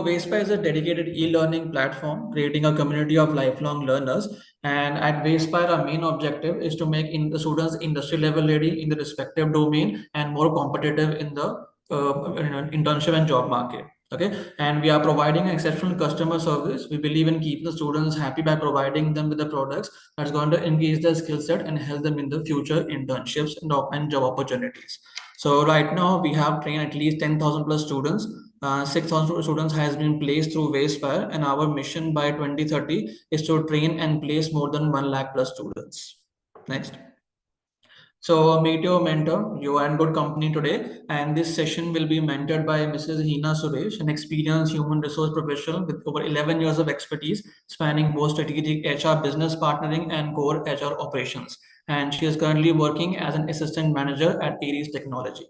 Vespa is a dedicated e-learning platform creating a community of lifelong learners. And at Vespa, our main objective is to make the students industry level ready in the respective domain and more competitive in the internship and job market. Okay, and we are providing exceptional customer service. We believe in keeping the students happy by providing them with the products that's going to increase their skill set and help them in the future internships and job opportunities. So right now we have trained at least 10,000 plus students. 6,000 students has been placed through Wayspire, and our mission by 2030 is to train and place more than 1 lakh plus students. Next. So meet your mentor. You are in good company today, and this session will be mentored by Mrs. Hina Suresh, an experienced human resource professional with over 11 years of expertise, spanning both strategic HR business partnering and core HR operations. And she is currently working as an assistant manager at Aries Technology.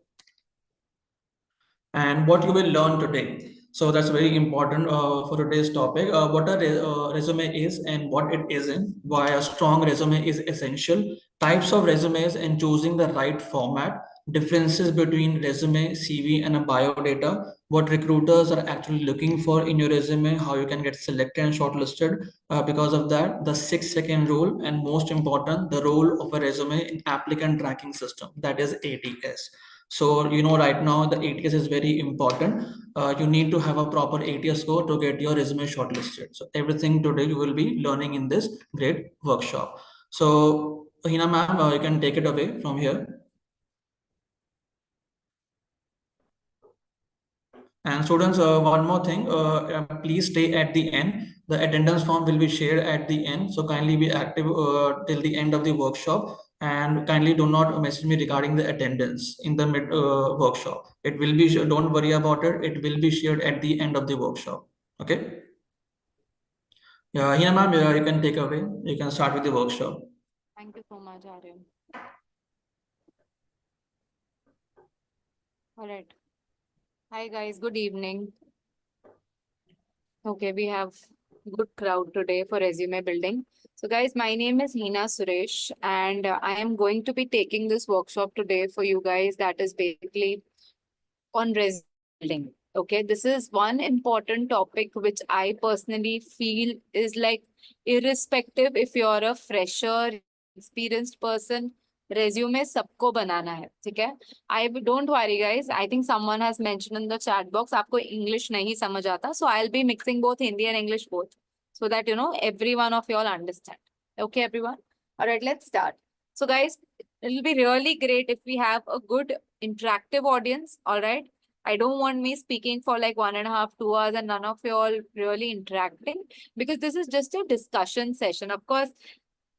And what you will learn today. So that's very important for today's topic. What a resume is and what it isn't, why a strong resume is essential, types of resumes and choosing the right format, differences between resume, CV, and a bio data, what recruiters are actually looking for in your resume, how you can get selected and shortlisted because of that, the 6 second rule, and most important, the role of a resume in applicant tracking system, that is ATS. So, right now the ATS is very important. You need to have a proper ATS score to get your resume shortlisted. So everything today you will be learning in this great workshop. So, Hina ma'am, you can take it away from here. And students, one more thing, please stay at the end. The attendance form will be shared at the end. So kindly be active till the end of the workshop, and kindly do not message me regarding the attendance in the mid workshop. It will be, don't worry about it. It will be shared at the end of the workshop. Okay. Yeah, Hina ma'am, you can take away. You can start with the workshop. Thank you so much, Aryan. All right. Hi guys, good evening. Okay, we have good crowd today for resume building. So guys, my name is Hina Suresh and I am going to be taking this workshop today for you guys that is basically on resume building. Okay, this is one important topic which I personally feel is like irrespective if you're a fresher, experienced person, resume सबको बनाना है, ठीक है? I don't worry guys. I think someone has mentioned in the chat box आपको English नहीं समझ आता, so I'll be mixing both Hindi and English both, so that every one of y'all understand. Okay, everyone. All right, let's start. So guys, it'll be really great if we have a good interactive audience. All right. I don't want me speaking for like 1.5, 2 hours and none of you all really interacting, because this is just a discussion session. Of course,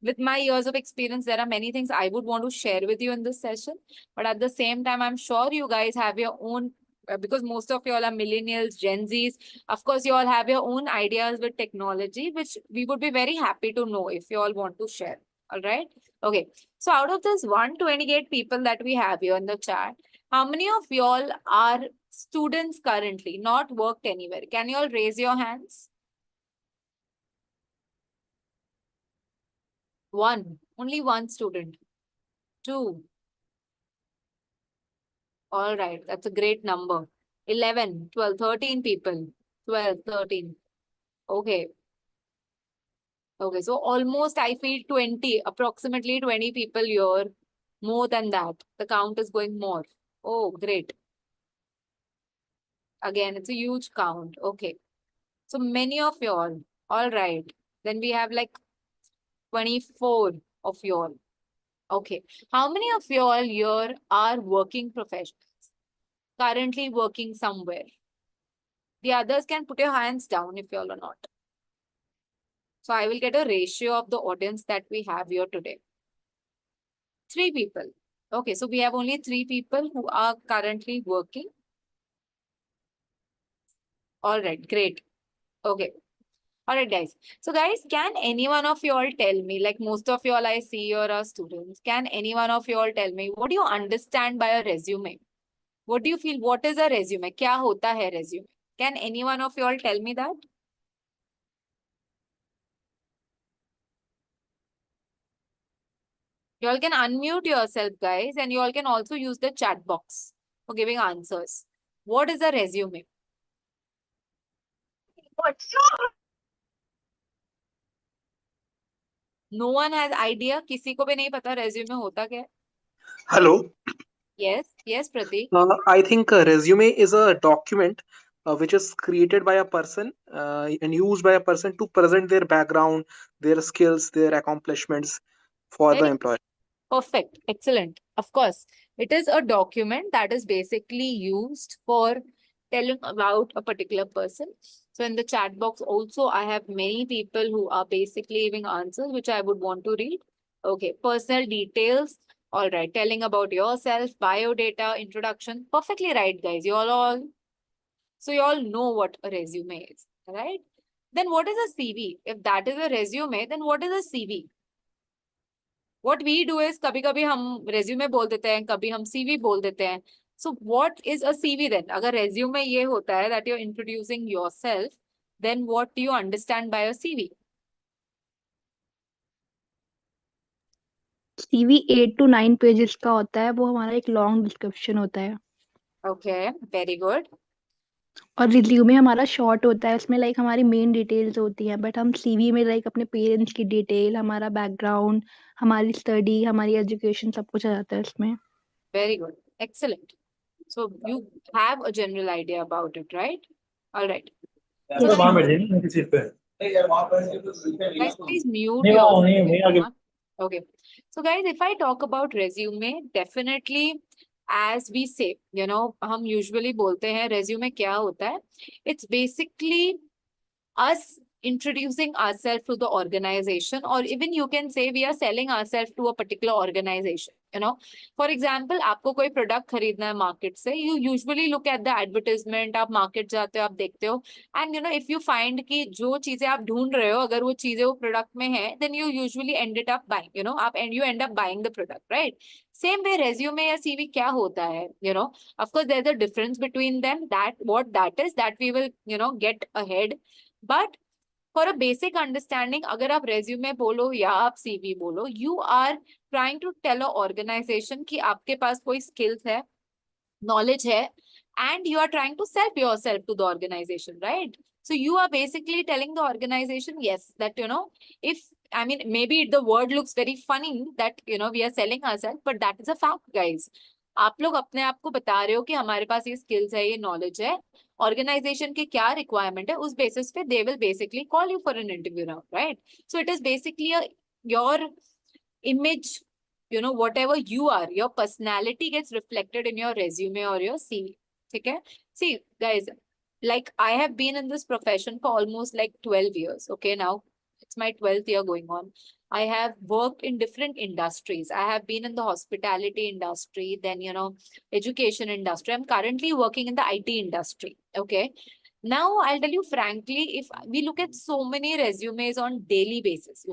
with my years of experience, there are many things I would want to share with you in this session. But at the same time, I'm sure you guys have your own, because most of you all are millennials, Gen Zs. Of course, you all have your own ideas with technology, which we would be very happy to know if you all want to share. All right. Okay. So out of this 128 people that we have here in the chat, how many of y'all are students currently, not worked anywhere? Can you all raise your hands? One, only one student. Two. All right, that's a great number. 11, 12, 13 people. 12, 13. Okay. Okay, so almost I feel 20, approximately 20 people here. More than that. The count is going more. Oh, great. Again, it's a huge count. Okay. So many of y'all. All right. Then we have like 24 of y'all. Okay. How many of y'all here are working professionals? Currently working somewhere? The others can put your hands down if y'all are not. So I will get a ratio of the audience that we have here today. 3 people. Okay, so we have only 3 people who are currently working. All right, great. Okay. All right, guys. So guys, can any one of you all tell me, like most of you all I see here are students, can any one of you all tell me, what do you understand by a resume? What do you feel? What is a resume? क्या होता है resume? Can any one of you all tell me that? You all can unmute yourself, guys, and you all can also use the chat box for giving answers. What is a resume? No one has idea, किसी को भी नहीं पता resume होता क्या है? Hello. Yes yes Prateek. I think a resume is a document which is created by a person and used by a person to present their background, their skills, their accomplishments for the Very employer. perfect, excellent. Of course, it is a document that is basically used for telling about a particular person. So in the chat box also, I have many people who are basically giving answers, which I would want to read. Okay, personal details. All right, telling about yourself, bio data, introduction. Perfectly right, guys. So you all know what a resume is, right? Then what is a CV? If that is a resume, then what is a CV? What we do is कभी कभी हम resume बोल देते हैं, कभी हम CV बोल देते हैं. So what is a CV then? अगर resume ये होता है that you're introducing yourself, then what do you understand by a CV? CV 8 to 9 pages का होता है, वो हमारा एक लॉन्ग डिस्क्रिप्शन होता है. Okay, very good. और रिज्यूमे हमारा शॉर्ट होता है, उसमें लाइक हमारी मेन डिटेल्स होती हैं. बट हम सीवी में लाइक अपने पेरेंट्स की डिटेल, हमारा बैकग्राउंड, हमारी स्टडी, हमारी एजुकेशन सब कुछ आ जाता है उसमें. Very good. Excellent. So you have a general idea about it, right? All right. So Yes, guys, ma'am. guys, please mute नहीं yourself. नहीं नहीं आगे Okay. So guys, if I talk about resume, definitely as we say, हम usually बोलते हैं resume क्या होता है? It's basically us introducing ourselves to the organization, or even you can say we are selling ourselves to a particular organization. For example, आपको कोई product खरीदना है मार्केट से, you usually look at the advertisement, आप market जाते हो, आप देखते हो, and if you find कि जो चीजें आप ढूंढ रहे हो अगर वो चीजें वो प्रोडक्ट में है, then you usually end it up buying, you end up buying the product, right? Same way resume या CV क्या होता है, of course there's a difference between them, what that is that we will get ahead. But for a basic understanding, अगर आप resume बोलो या आप CV बोलो, you are trying to tell a organization कि आपके पास कोई skills है, knowledge है, and you are trying to sell yourself to the organization, right? So you are basically telling the organization, yes, that if maybe the word looks very funny that we are selling ourselves, but that is a fact, guys. आप लोग अपने आप को बता रहे हो कि हमारे पास ये स्किल्स है, ये नॉलेज है, ऑर्गेनाइजेशन की क्या रिक्वायरमेंट है, उस बेसिस पे they will basically call you for an interview round, right? So it is basically your image, whatever you are, your personality gets reflected in your resume or your CV. Okay? See, guys, like I have been in this profession for almost like 12 years. Okay, now it's my 12th year going on. I have worked in different industries. I have been in the hospitality industry, then, education industry. I'm currently working in the IT industry. Okay. Now, I'll tell you frankly, if we look at so many resumes on daily basis,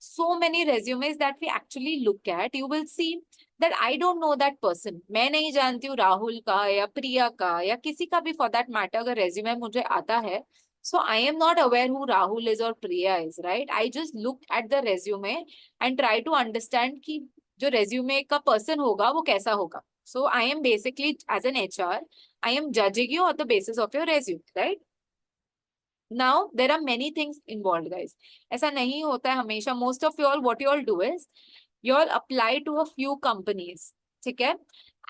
so many resumes that we actually look at, you will see that I don't know that person. मैं नहीं जानती हूँ राहुल का या प्रिया का या किसी का भी for that matter अगर resume मुझे आता है. So I am not aware who Rahul is or Priya is, right? I just look at the resume and try to understand कि जो resume का person होगा वो कैसा होगा. So I am basically, as an HR, I am judging you on the basis of your resume, right? Now, there are many things involved, guys. ऐसा नहीं होता है हमेशा. Most of you all, what you all do is, you all apply to a few companies, ठीक है?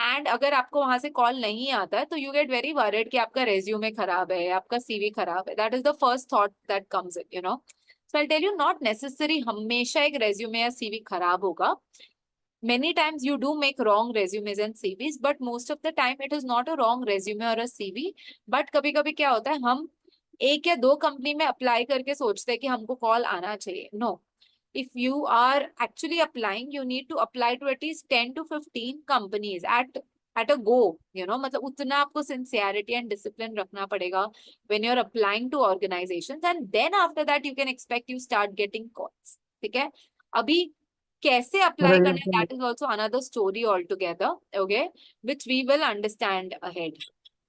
And अगर आपको वहां से कॉल नहीं आता है, तो you get very worried कि आपका resume खराब है, आपका CV खराब है. That is the first thought that comes in, So I'll tell you, not necessary हमेशा एक resume या CV खराब होगा. Many times you do make wrong resumes and CVs, but most of the time it is not a wrong resume or a CV. But कभी-कभी क्या होता है, हम एक या दो कंपनी में अप्लाई करके सोचते हैं कि हमको कॉल आना चाहिए. No, if you are actually applying, you need to apply to at least 10 to 15 companies at a go, मतलब उतना आपको sincerity and discipline रखना पड़ेगा when you're applying to organizations, and then after that you can expect you start getting calls. ठीक है? अभी कैसे apply करना है, that is also another story altogether, okay, which we will understand ahead.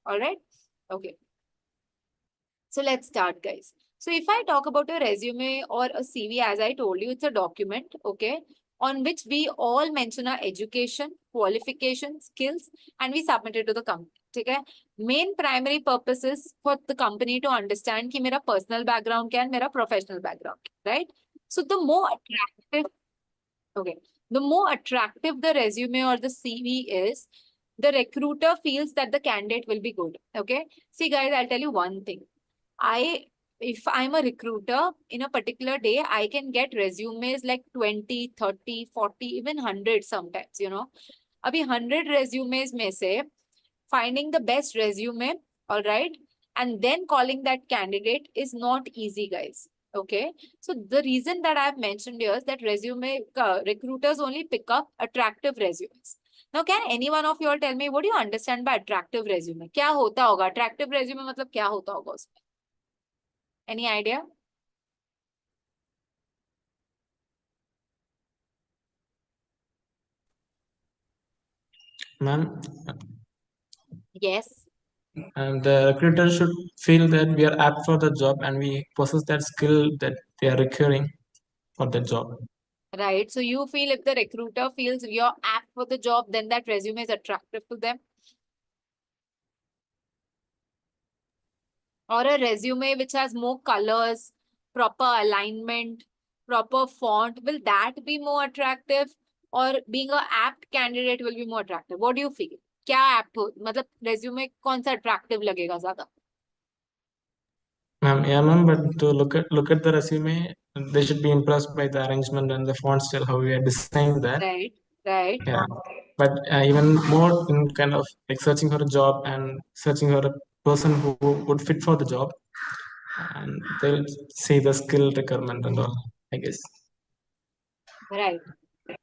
All right? Okay. So let's start, guys. So if I talk about a resume or a CV, as I told you, it's a document, okay, on which we all mention our education, qualification, skills, and we submit it to the company. ठीक है. Main primary purpose is for the company to understand कि मेरा personal background क्या है, मेरा professional background, right? So the more attractive, okay, the more attractive the resume or the CV is, the recruiter feels that the candidate will be good. Okay, see guys, I'll tell you one thing. If I'm a recruiter, in a particular day, I can get resumes like 20, 30, 40, even 100 sometimes, you know. Abhi 100 resumes mein se finding the best resume, all right, and then calling that candidate is not easy, guys. Okay, so the reason that I've mentioned here is that recruiters only pick up attractive resumes. Now, can any one of you all tell me what do you understand by attractive resume? क्या होता होगा attractive resume मतलब क्या होता होगा उसमें? Any idea? Ma'am, Yes. and the recruiter should feel that we are apt for the job and we possess that skill that they are requiring for the job. Right. So you feel if the recruiter feels you're apt for the job, then that resume is attractive to them. Or a resume which has more colors, proper alignment, proper font, will that be more attractive? Or being a apt candidate will be more attractive? What do you feel? क्या apt हो मतलब resume कौन सा attractive लगेगा ज्यादा? Ma'am, but to look at the resume, they should be impressed by the arrangement and the font style, how we are designed that. Right, right. Yeah. But even more in kind of like searching for a job and searching for a person who would fit for the job, and they'll see the skill requirement and all, I guess. Right.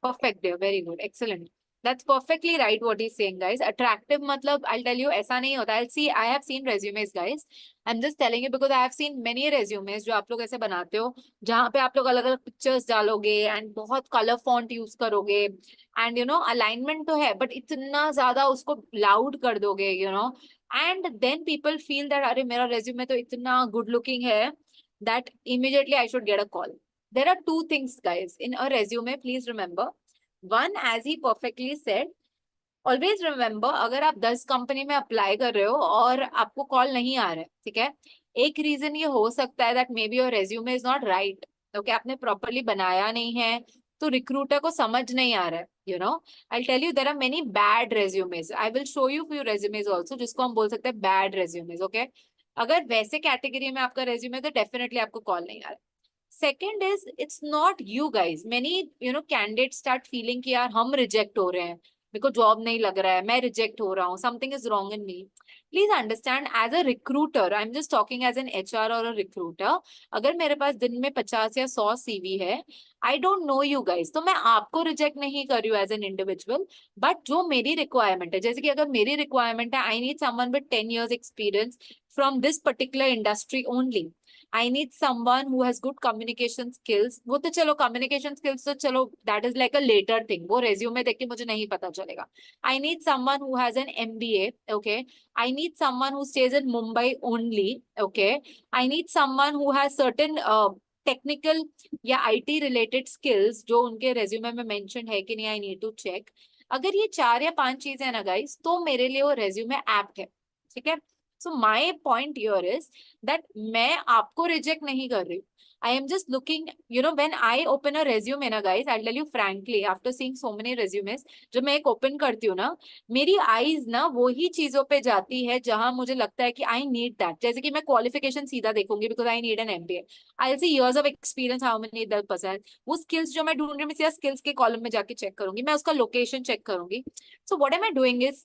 Perfect, dear. Very good. Excellent. That's perfectly right what he's saying, guys. Attractive matlab, I'll tell you, ऐसा नहीं होता. I have seen resumes, guys. I'm just telling you because I have seen many resumes जो आप लोग ऐसे बनाते हो, जहाँ पे आप लोग अलग-अलग pictures डालोगे and बहुत color font use करोगे and you know alignment तो है, but इतना ज़्यादा उसको loud कर दोगे, you know, and then people feel that अरे मेरा resume तो इतना good looking है that immediately I should get a call. There are two things, guys, in a resume. Please remember. One, as he perfectly said, always remember, अगर आप 10 company में apply कर रहे हो और आपको कॉल नहीं आ रहा है, ठीक है, एक रीजन ये हो सकता है that may be your resume is not right. Okay, आपने प्रॉपरली बनाया नहीं है तो रिक्रूटर को समझ नहीं आ रहा है. You know, I tell you there are many bad resumes. I will show you few resumes also जिसको हम बोल सकते हैं बैड रेज्यूमेज. ओके, अगर वैसे कैटेगरी में आपका रेज्यूमे तो डेफिनेटली आपको कॉल नहीं आ रहा है. Second is, it's not you guys. Many, you know, candidates start feeling कि यार हम reject हो रहे हैं, मेरे को job नहीं लग रहा है, मैं reject हो रहा हूँ, something is wrong in me. Please understand, as a recruiter, I'm just talking as an HR or a recruiter. अगर मेरे पास दिन में 50 या 100 CV है, I don't know you guys, तो मैं आपको reject नहीं कर रही हूँ as an individual, but जो मेरी requirement है, जैसे कि अगर मेरी requirement है, I need someone with 10 years experience from this particular industry only. I need someone who has good communication skills. वो तो चलो communication skills तो चलो that is like a later thing. वो resume देख के मुझे नहीं पता चलेगा. I need someone who has an MBA. Okay. I need someone who stays in Mumbai only. Okay. I need someone who has certain technical या IT related skills जो उनके resume में mentioned है कि नहीं, I need to check. अगर ये 4 या 5 चीजें हैं ना guys, तो मेरे लिए वो resume apt है. ठीक है. So my point here is that मैं आपको reject नहीं कर रही. I am just looking, you know, when I open a resume ना guys, I'll tell you frankly, after seeing so many resumes, जब मैं एक open करती हूँ ना, मेरी eyes ना वही चीजों पे जाती है जहां मुझे लगता है कि I need that. जैसे कि मैं qualification सीधा देखूंगी because I need an MBA. I'll see years of experience, how many that person. वो skills जो मैं ढूंढ रही हूँ, मैं सीधा skills के column में जाके check करूंगी, मैं उसका location check करूंगी. So what am I doing is,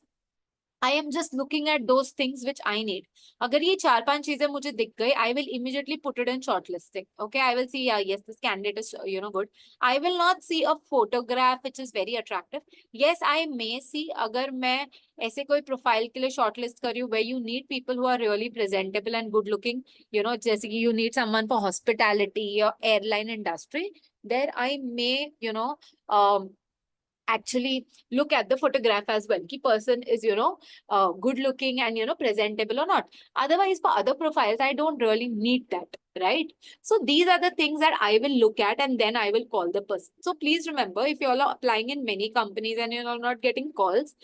I am just looking at those things which I need. अगर ये 4-5 चीजें मुझे दिख गई, I will immediately put it in shortlisting. Okay, I will see, yeah, yes, this candidate is, you know, good. I will not see a photograph which is very attractive. Yes, I may see, अगर मैं ऐसे कोई profile के लिए shortlist कर रही हूँ, where you need people who are really presentable and good looking, you know, जैसे कि you need someone for hospitality or airline industry, there I may, you know, actually look at the photograph as well. Ki person is, you know, good looking and, you know, presentable or not. Otherwise, for other profiles, I don't really need that, right? So these are the things that I will look at and then I will call the person. So please remember, if you all are applying in many companies and you're not getting calls,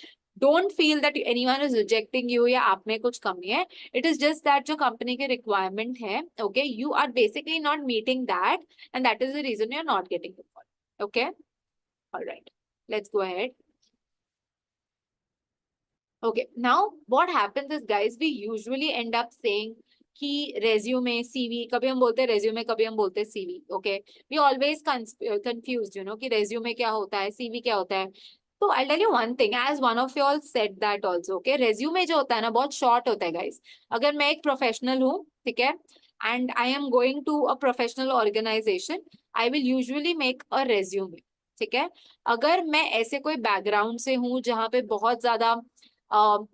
Don't feel that anyone is rejecting you या आप में कुछ कमी है. It is just that जो company के requirement है, okay, you are basically not meeting that, and that is the reason you are not getting the call. Okay, all right, let's go ahead. Okay, now what happens is, guys, we usually end up saying कि resume, CV, कभी हम बोलते हैं resume, कभी हम बोलते हैं CV. Okay, we always confused, you know, कि resume क्या होता है, CV क्या होता है. So I'll tell you one thing, as one of you all said that also, okay, resume जो होता है ना बहुत short होता है, guys. अगर मैं एक professional हूँ, ठीक है, and I am going to a professional organization, I will usually make a resume. ठीक है, अगर मैं ऐसे कोई background से हूँ जहाँ पे बहुत ज्यादा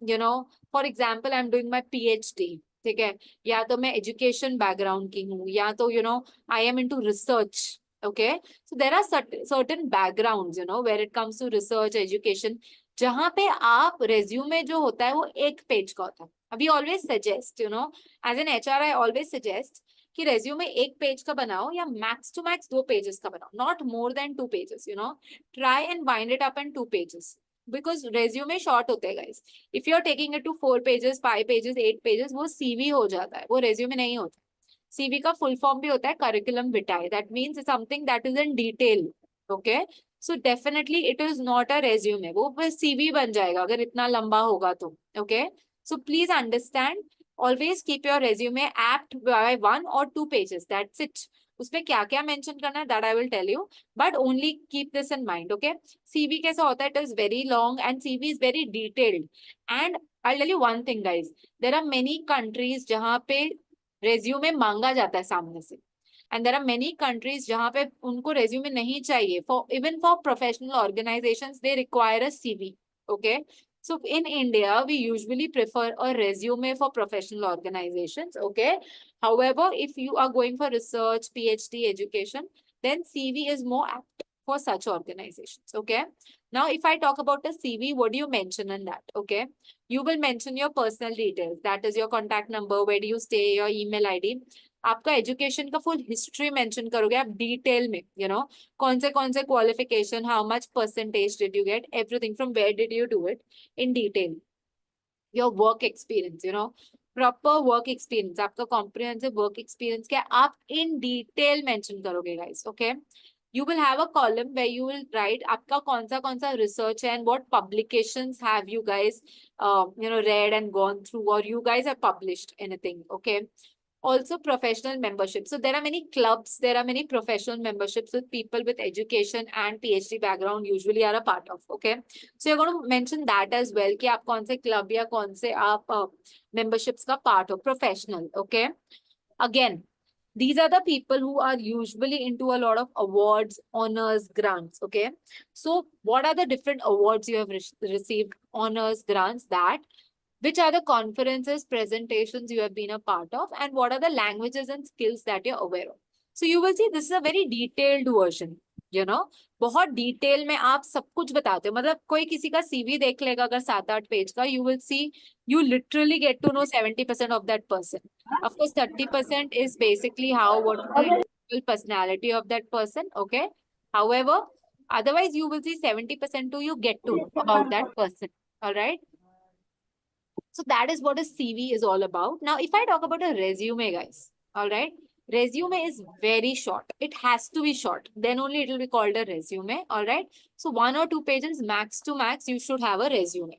you know, for example, I'm doing my PhD, ठीक है, या तो मैं education background की हूँ, या तो you know, I am into research. Okay, so there are certain backgrounds, you know, where it comes to research, education, जहाँ पे आप resume जो होता है वो एक पेज का होता है. अभी always suggest, you know, as an HR, I always suggest कि resume एक पेज का बनाओ या max to max 2 pages का बनाओ, not more than 2 pages, you know, try and bind it up in 2 pages. Because resume short होते हैं, guys. If you are taking it to 4 pages, 5 pages, 8 pages, वो CV हो जाता है, वो resume नहीं होता. CV का full form भी होता है curriculum vitae. That means it's something that is in detail. Okay, so definitely it is not a resume. वो बस CV बन जाएगा अगर इतना लंबा होगा तो. Okay, so please understand. Always keep your resume apt by 1 or 2 pages. That's it. उसमें क्या क्या mention करना है that I will tell you. But only keep this in mind. Okay. CV कैसा होता है? It is very long and CV is very detailed. And I'll tell you one thing, guys. There are many countries जहाँ पे resume मांगा जाता है सामने से. And there are many countries जहाँ पे उनको resume नहीं चाहिए. For even for professional organizations, they require a CV. Okay. So in India, we usually prefer a resume for professional organizations. Okay. However, if you are going for research, PhD, education, then CV is more apt for such organizations. Okay. Now, if I talk about a CV, what do you mention in that? Okay. You will mention your personal details. That is your contact number, where do you stay, your email ID. आपका education का full history mention करोगे आप detail में, you know, कौन से qualification, how much percentage did you get, everything from where did you do it in detail. Your work experience, you know, proper work experience, आपका comprehensive work experience क्या आप in detail mention करोगे, guys. Okay, you will have a column where you will write आपका कौन सा research है and what publications have you guys you know, read and gone through, or you guys have published anything. Okay. Also professional membership. So there are many clubs, there are many professional memberships with people with education and PhD background usually are a part of. Okay. So you're going to mention that as well कि आप कौन से club या कौन से आप memberships का part हो, professional. Okay. Again, these are the people who are usually into a lot of awards, honors, grants. Okay. So what are the different awards you have received, honors, grants, that? Which are the conferences, presentations you have been a part of, and what are the languages and skills that you're aware of? So you will see this is a very detailed version, you know, बहुत detail में आप सब कुछ बताते हो. मतलब कोई किसी का CV देख लेगा अगर 7-8 पेज का, you will see, you literally get to know 70% of that person. Of course, 30% is basically what is the individual personality of that person. Okay. However, otherwise you will see 70% to you get to know about that person. All right. So that is what a CV is all about. Now, if I talk about a resume, guys, all right, resume is very short. It has to be short. Then only it will be called a resume. All right. So 1 or 2 pages, max to max, you should have a resume.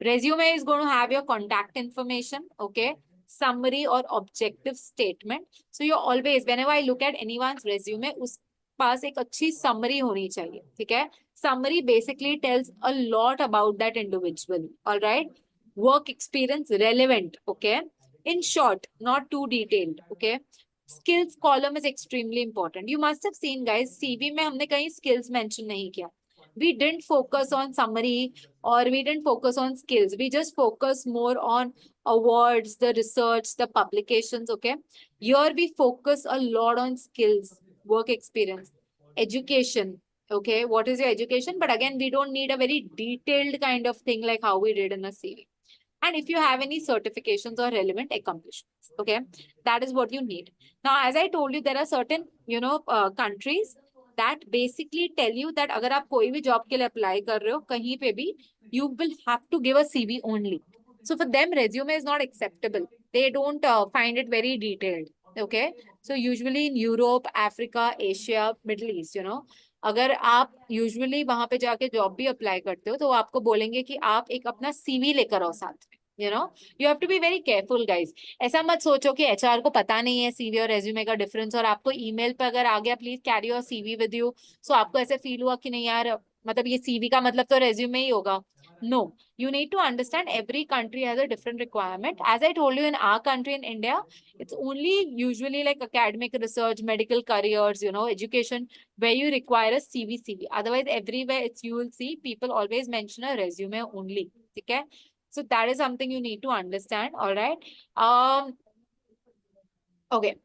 Resume is going to have your contact information. Okay. Summary or objective statement. So you always, whenever I look at anyone's resume, उस पास एक अच्छी summary होनी चाहिए. ठीक है. Summary basically tells a lot about that individual. All right. Work experience relevant. Okay. In short, not too detailed. Okay. Skills column is extremely important. You must have seen, guys, CV में हमने कहीं skills mention नहीं किया. We didn't focus on summary or we didn't focus on skills. We just focus more on awards, the research, the publications. Okay. Here we focus a lot on skills, work experience, education. Okay. What is your education? But again, we don't need a very detailed kind of thing like how we did in a CV. And if you have any certifications or relevant accomplishments, okay, that is what you need. Now, as I told you, there are certain, you know, countries that basically tell you that अगर आप कोई भी job के लिए apply कर रहे हो कहीं पे भी, you will have to give a CV only. So for them, resume is not acceptable. They don't find it very detailed. Okay. So usually in Europe, Africa, Asia, Middle East, you know, अगर आप usually वहां पे जाके job भी apply करते हो तो वो आपको बोलेंगे कि आप एक अपना सीवी लेकर आओ साथ में, you know, you have to be very careful guys. ऐसा मत सोचो कि एचआर को पता नहीं है सीवी और रेज्यूमे का डिफरेंस और आपको ईमेल पे अगर आ गया please carry your CV with you, so आपको ऐसे फील हुआ कि नहीं यार मतलब ये सीवी का मतलब तो रेज्यूमे ही होगा. No, you need to understand every country has a different requirement. As I told you, in our country, in India, it's only usually like academic research, medical careers, you know, education, where you require a CV. Otherwise, everywhere it's you will see people always mention a resume only. Okay, so that is something you need to understand. All right. Okay.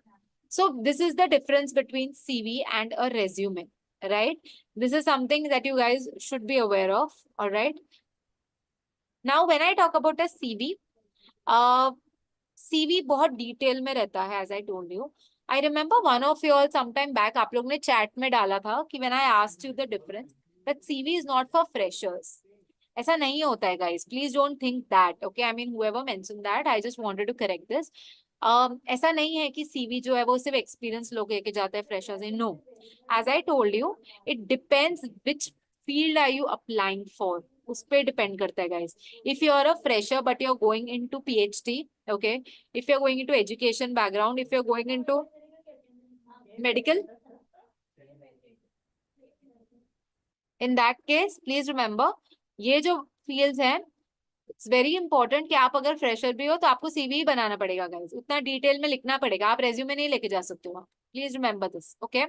So this is the difference between CV and a resume, right? This is something that you guys should be aware of. All right. Now, when I talk about a CV, CV बहुत detail में रहता है, as I told you. I remember one of you all sometime back आप लोग ने chat में डाला था कि when I asked you the difference, that CV is not for freshers. ऐसा नहीं होता है guys. Please don't think that. Okay, I mean whoever mentioned that, I just wanted to correct this. ऐसा नहीं है कि CV जो है वो सिर्फ एक्सपीरियंस लोग लेके जाते हैं freshers in. No, as I told you, it depends which field are you applying for. उस पे डिपेंड करता है guys. If you are a fresher but you're going into PhD, okay, if you're going into education background, if you're going into medical, in that case please remember ये जो fields हैं, it's very important कि आप अगर fresher भी हो तो आपको सीवी ही बनाना पड़ेगा गाइस, उतना डिटेल में लिखना पड़ेगा, आप रेज्यूमे नहीं लेके जा सकते हो. Please remember this. Okay,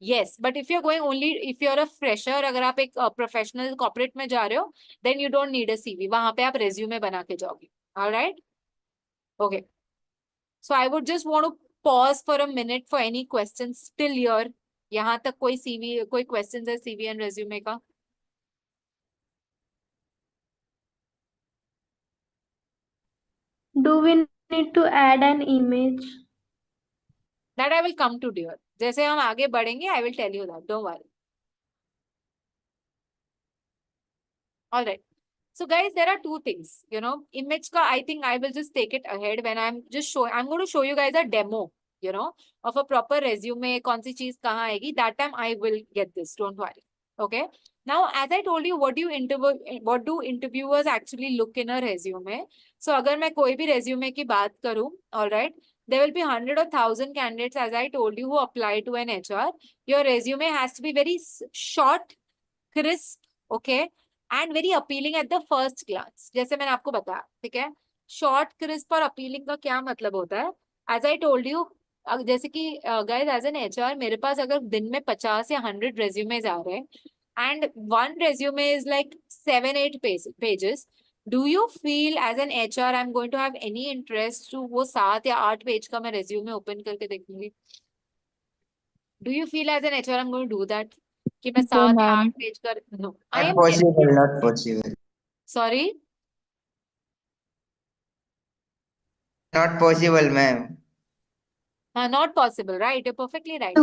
yes, but if you are going only, if you are a fresher, अगर आप एक प्रोफेशनल कॉर्पोरेट में जा रहे हो, then you don't need a CV, वहां पे आप रेज्यूमे बना के जाओगे. Alright, okay. So I would just want to pause for a minute for any questions till here. यहाँ तक कोई सीवी, कोई क्वेश्चंस है सीवी एंड रेज्यूमे का? Do we need to add an image? That I will come to dear. जैसे हम आगे बढ़ेंगे, I will tell you that. Don't worry. All right. So guys, there are two things, you know, image ka, I think I will just take it ahead when I'm going to show you guys a demo, you know, of a proper resume. कौन सी चीज कहाँ आएगी, that time I will get this. Don't worry. Okay. Now, as I told you, what do interviewers actually look in a resume? So अगर मैं कोई भी resume की बात करूँ, all right, there will be 100 or 1,000 candidates, as I told you, who apply to an HR. Your resume has to be very short, crisp, okay, and very appealing at the first glance. जैसे मैंने आपको बताया, ठीक है, short, crisp और appealing का क्या मतलब होता है? As I told you, जैसे कि guys, as an HR, मेरे पास अगर दिन में 50 या 100 resumes आ रहे हैं, and one resume is like 7-8 pages, do you feel as an HR I'm going to have any interest to वो 7 या 8 पेज का मैं resume open करके देखूंगी? Do you feel as an HR I'm going to do that? कि मैं 7 या 8 page का? No, I am possible, not possible. sorry. Not possible, ma'am. Not possible, right? You're perfectly right.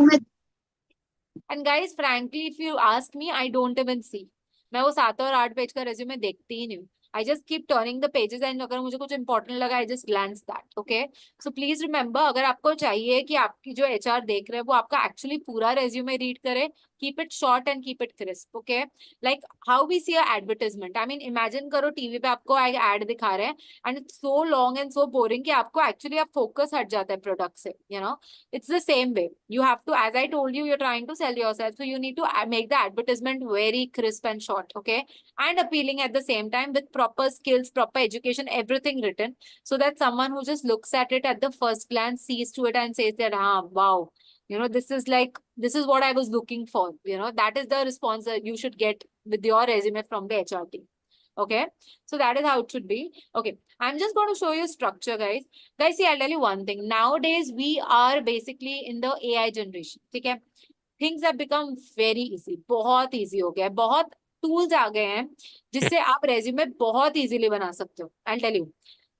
And guys, frankly, if you ask me, I don't even see. मैं वो 7 और 8 page का resume देखती ही नहीं हूँ. I just keep turning the pages and अगर मुझे कुछ important लगा, I just glance that. Okay. So please remember, अगर आपको चाहिए कि आपकी जो HR देख रहे हैं वो आपका actually पूरा resume read करे, keep it short and keep it crisp. Okay. Like how we see a advertisement. I mean, imagine करो TV पे आपको ad दिखा रहे हैं and it's so long and so boring कि आपको actually आप focus हट जाता है product से. You know, it's the same way. You have to, as I told you, you're trying to sell yourself, so you need to make the advertisement very crisp and short. Okay, and appealing at the same time with proper skills, proper education, everything written, so that someone who just looks at it at the first glance sees to it and says that, wow, you know, this is what I was looking for. You know, that is the response that you should get with your resume from the HR team. Okay, so that is how it should be. Okay, I'm just going to show you structure, guys. Guys, see, I'll tell you one thing. Nowadays, we are basically in the AI generation. Okay, things have become very easy. बहुत easy हो गया है. बहुत tools आ गए हैं जिससे आप resume बहुत easily बना सकते हो. I'll tell you.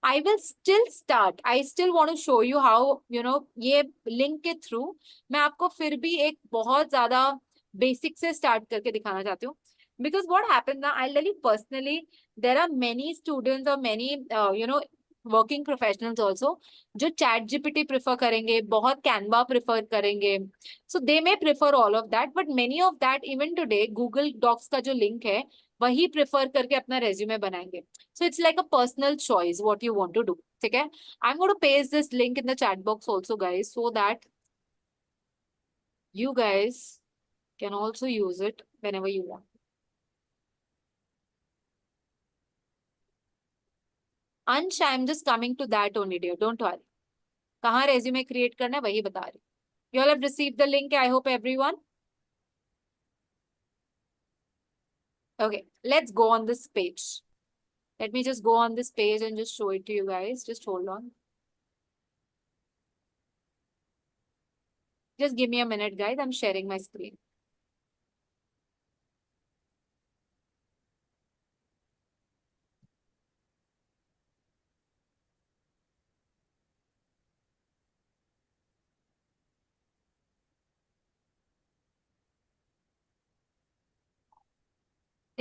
I will still start. I still want to show you how, you know, ये link के through मैं आपको फिर भी एक बहुत ज़्यादा बेसिक से स्टार्ट करके दिखाना चाहती हूँ. Because what happens now, I'll tell you personally, there are many students or many, working professionals also, जो chat GPT prefer करेंगे, बहुत Canva prefer करेंगे. So they may prefer all of that, but many of that even today, Google Docs का जो link है, वही prefer करके अपना resume बनाएंगे. So it's like a personal choice what you want to do. ठीक है? I'm going to paste this link in the chat box also, guys, so that you guys can also use it whenever you want. Ansh, I'm just coming to that only, dear. Don't worry. कहाँ resume create करना है वही बता रही. You all have received the link, I hope everyone. Okay, let's go on this page. Let me just go on this page and just show it to you guys. Just hold on. Just give me a minute, guys. I'm sharing my screen.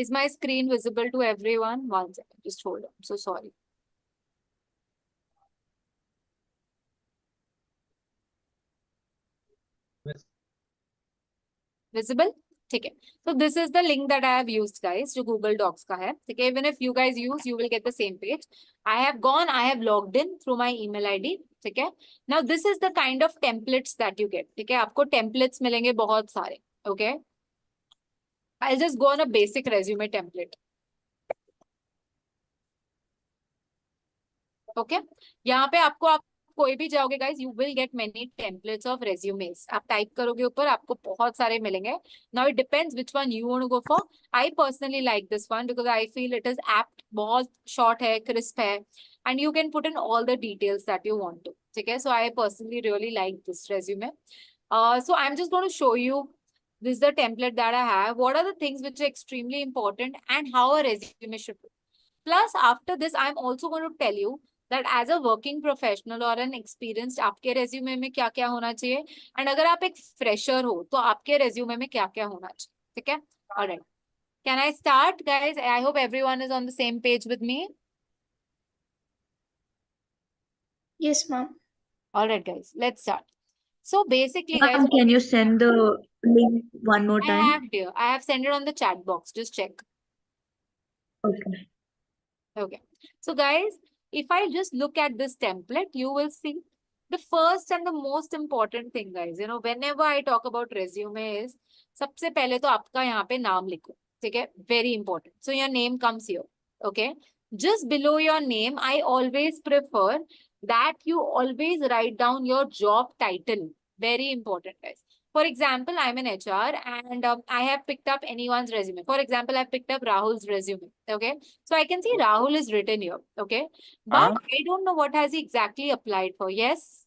Is my screen visible to everyone? One second, just hold on. So sorry. Visible? ठीक है. So this is the link that I have used, guys, जो Google Docs का है. ठीक है. Even if you guys use, you will get the same page. I have logged in through my email ID. ठीक है. Now this is the kind of templates that you get. ठीक है. आपको templates मिलेंगे बहुत सारे. Okay. I'll just go on a basic resume template. Okay. यहाँ पे आपको आप कोई भी जाओगे guys, you will get many templates of resumes. आप टाइप करोगे ऊपर आपको बहुत सारे मिलेंगे. Now it depends which one you want to go for. I personally like this one because I feel it is apt. बहुत short है, crisp है, and you can put in all the details that you want to. ठीक है. So I personally really like this resume. So I'm just going to show you. This is the template that I have. What are the things which are extremely important and how a resume should be. Plus, after this, I'm also going to tell you that as a working professional or an experienced, आपके resume में क्या क्या होना चाहिए, and अगर आप एक fresher हो, तो आपके resume में क्या क्या होना चाहिए. ठीक है? Alright. Can I start, guys? I hope everyone is on the same page with me. Yes, ma'am. Alright, guys, let's start. So basically, Ma'am, guys, can you send the link one more I time? have, dear. I have sent it on the chat box. Just check. Okay. Okay. So guys, if I just look at this template, you will see the first and the most important thing, guys, whenever I talk about resume is, सबसे पहले तो आपका यहाँ पे नाम लिखो. ठीक है? Very important. So your name comes here. Okay. Just below your name, I always prefer that you always write down your job title. Very important, guys. For example, I'm an HR and I have picked up anyone's resume. For example, I've picked up Rahul's resume. Okay. So I can see Rahul is written here. Okay. But I don't know what has he exactly applied for. Yes.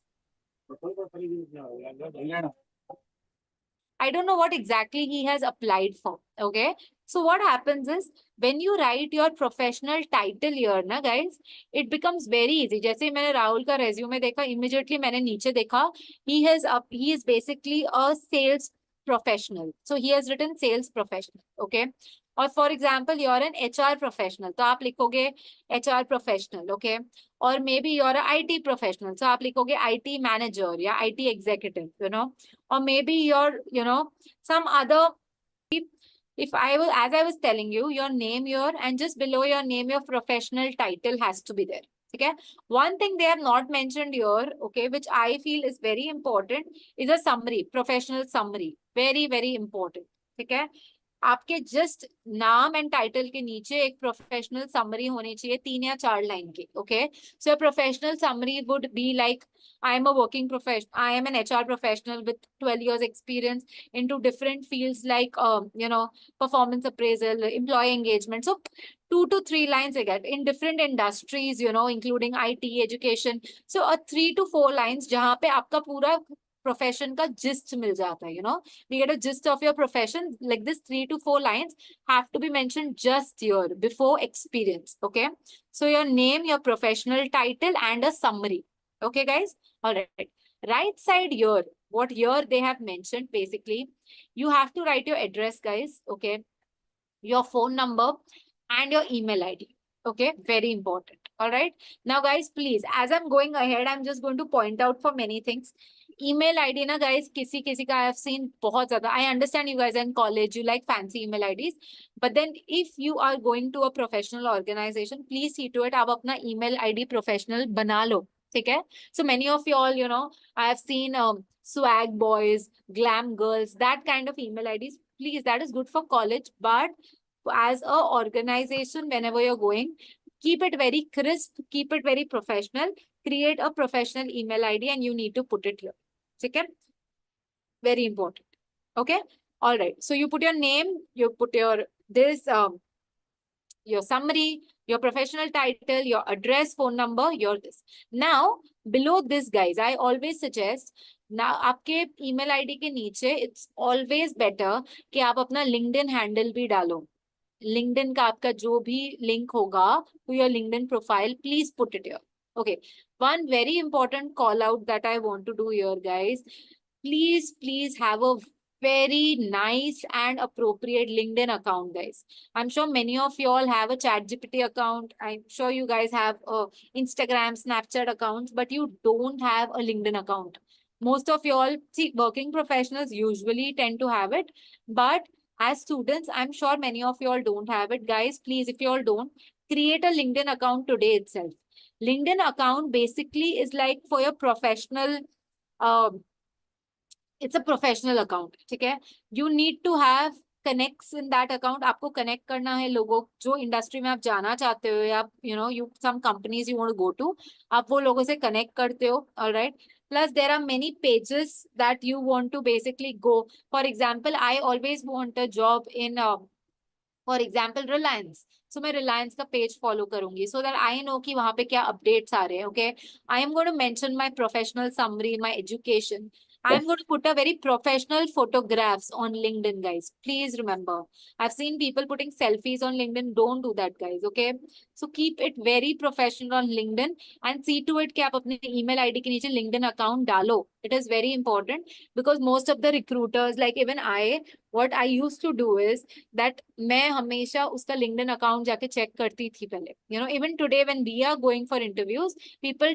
I don't know what exactly he has applied for. Okay. So what happens is when you write your professional title here, na guys, it becomes very easy. जैसे मैंने राहुल का resume देखा, immediately मैंने नीचे देखा, he is basically a sales professional. So he has written sales professional. Okay. Or for example, you're an HR professional. तो आप लिखोगे HR professional. Okay. Or maybe you're a IT professional. So आप लिखोगे IT manager या IT executive, Or maybe you're, some other. If as I was telling you, your name here and just below your name, your professional title has to be there. Okay. One thing they have not mentioned here, okay, which I feel is very important, is a summary, professional summary. Very, very important. Okay. आपके just नाम and title के नीचे एक professional summary होनी चाहिए 3 या 4 line की. Okay. So professional summary would be like, I am a working professional. I am an HR professional with 12 years experience into different fields like, performance appraisal, employee engagement. So 2 to 3 lines I get in different industries, including IT, education. So 3 to 4 lines जहाँ पे आपका पूरा profession का gist मिल जाता है, we get a gist of your profession. Like this 3 to 4 lines have to be mentioned just here before experience. Okay. So your name, your professional title and a summary. Okay, guys. All right. Right side here, what here they have mentioned, basically, you have to write your address, guys, okay? Your phone number and your email ID. Okay, very important. All right. Now, guys, please, as I'm going ahead, I'm just going to point out for many things. Email ID, na guys, kisi ka I have seen बहुत ज़्यादा. I understand you guys are in college, you like fancy email IDs, but then if you are going to a professional organization, please see to it आप अपना email ID professional बना लो. ठीक है? So many of you all, you know, I have seen swag boys, glam girls, that kind of email IDs. Please, that is good for college, but as a organization, whenever you're going, keep it very crisp, keep it very professional, create a professional email ID and you need to put it here. Okay? Very important. Okay? All right. So you put your name, you put your your summary, your professional title, your address, phone number, your this. Now, below this, guys, I always suggest, now आपके email ID के नीचे, it's always better कि आप अपना LinkedIn handle भी डालो. LinkedIn का आपका जो भी link होगा to your LinkedIn profile, please put it here. Okay. One very important call out that I want to do here, guys. Please have a very nice and appropriate LinkedIn account, guys. I'm sure many of you all have a ChatGPT account. I'm sure you guys have a Instagram, Snapchat accounts, but you don't have a LinkedIn account. Most of you all, see, working professionals usually tend to have it, but as students, I'm sure many of you all don't have it. Guys, please, if you all don't, create a LinkedIn account today itself. LinkedIn account basically is like for your professional, it's a professional account. ठीक है? You need to have connects in that account. आपको connect करना है लोगों जो industry में आप जाना चाहते हो या you know you some companies you want to go to, आप वो लोगों से connect करते हो. All right. Plus there are many pages that you want to basically go. For example, I always want a job in for example Reliance. So मैं Reliance का page follow करूंगी so that I know कि वहाँ पे क्या updates आ रहे हैं. Okay. I am going to mention my professional summary, my education. I'm going to put a very professional photographs on LinkedIn, guys. Please remember, I've seen people putting selfies on LinkedIn. Don't do that, guys. Okay. So keep it very professional on LinkedIn and see to it कि आप अपने email ID के नीचे LinkedIn account डालो. It is very important because most of the recruiters, like even I, what I used to do is that मैं हमेशा उसका LinkedIn account जाके check करती थी पहले. You know, even today when we are going for interviews, people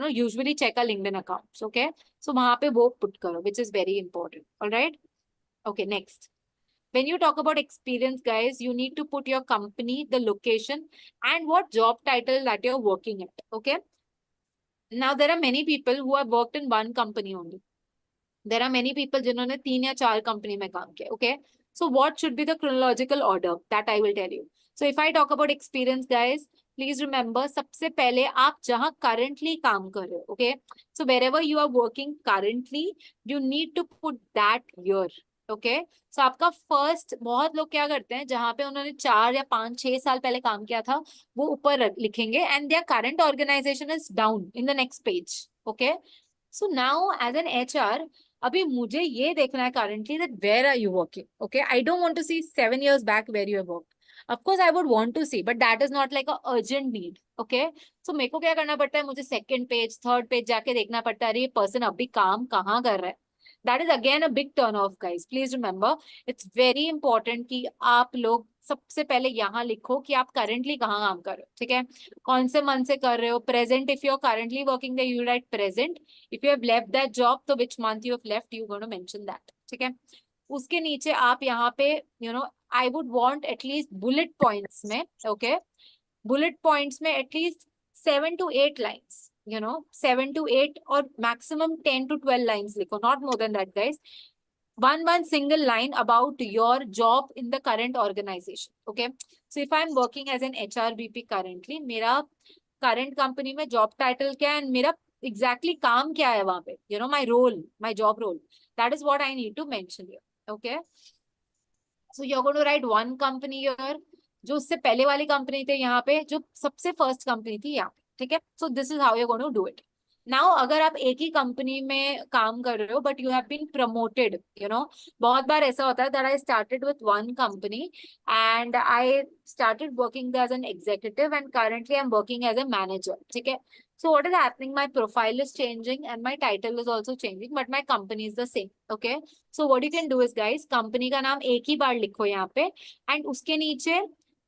usually check our LinkedIn accounts. Okay. So वहाँ पे वो put करो, which is very important. All right. Okay. Next. When you talk about experience, guys, you need to put your company, the location, and what job title that you're working at. Okay. Now there are many people who have worked in one company only. There are many people जिन्होंने 3 या 4 company में काम किया. Okay. So what should be the chronological order? That I will tell you. So if I talk about experience, guys, please remember, सबसे पहले आप जहाँ currently काम कर रहे हो. Okay. So wherever you are working currently, you need to put that here. Okay. So आपका first, बहुत लोग क्या करते हैं जहाँ पे उन्होंने 4 या 5, 6 साल पहले काम किया था वो ऊपर लिखेंगे and their current organization is down in the next page. Okay. So now as an HR, अभी मुझे ये देखना है currently that where are you working? Okay, I don't want to see 7 years back where you have worked. Of course, I would want to see, but that is not like a urgent need. Okay, so मेरे को क्या करना पड़ता है, मुझे second page, third page जाके देखना पड़ता है, अरे ये person अभी काम कहाँ कर रहा है. That is again a big turn off, guys. Please remember, it's very important कि आप लोग सबसे पहले यहाँ लिखो कि आप currently कहाँ काम कर रहे हो. ठीक है, कौन से मंथ से कर रहे हो. Present, if you're currently working there, you write present. If you have left that job, तो which month you have left, you're going to mention that. ठीक है, उसके नीचे आप यहाँ पे you know I would want at least bullet points में. Okay, bullet points में at least 7 to 8 lines. You know, 7 to 8 or maximum 10 to 12 lines लिखो, not more than that, guys. One single line about your job in the current organization. Okay, so if I'm working as an HRBP currently, मेरा current company में job title क्या है and मेरा exactly काम क्या है वहाँ पे, you know, my role, my job role, that is what I need to mention here. Okay, so you're going to write one company here, जो उससे पहले वाली company थे यहाँ पे, जो सबसे first company थी यहाँ पे. ठीक है, so this is how you're going to do it. Now अगर आप एक ही कंपनी में काम कर रहे हो but you have been promoted, you know, बहुत बार ऐसा होता है that I started with one company and I started working as an executive and currently I'm working as a manager. ठीक है, So what is happening? My profile is changing and my title is also changing, but my company is the same. Okay. So what you can do is guys, company का नाम एक ही बार लिखो यहाँ पे and उसके नीचे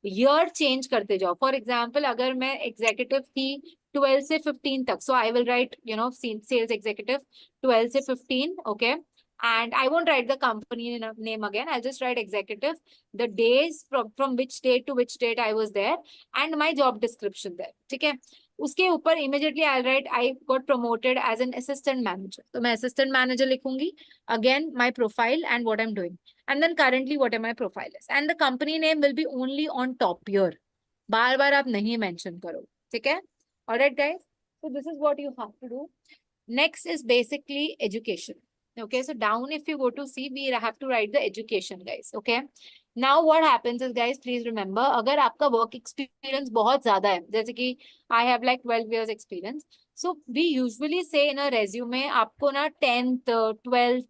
year change करते जाओ. For example, अगर मैं executive थी 12 से 15 तक, so I will write, you know, sales executive 12 से 15. Okay. And I won't write the company name again. I'll just write executive, the days from which date to which date I was there, and my job description there. ठीक है. उसके ऊपर immediately I'll write I got promoted as an assistant manager. तो मैं assistant manager लिखूंगी. Again, my profile and what I'm doing. And then currently whatever my profile is. And the company name will be only on top here. बार बार आप नहीं mention करो. ठीक है. Alright guys. So this is what you have to do. Next is basically education. Okay, so down if you go to see, we have to write the education guys. Okay. Now what happens is guys, please remember, अगर आपका work experience बहुत ज़्यादा है, जैसे कि I have like 12 years experience. So we usually say in a resume, आपको ना 10th, 12th,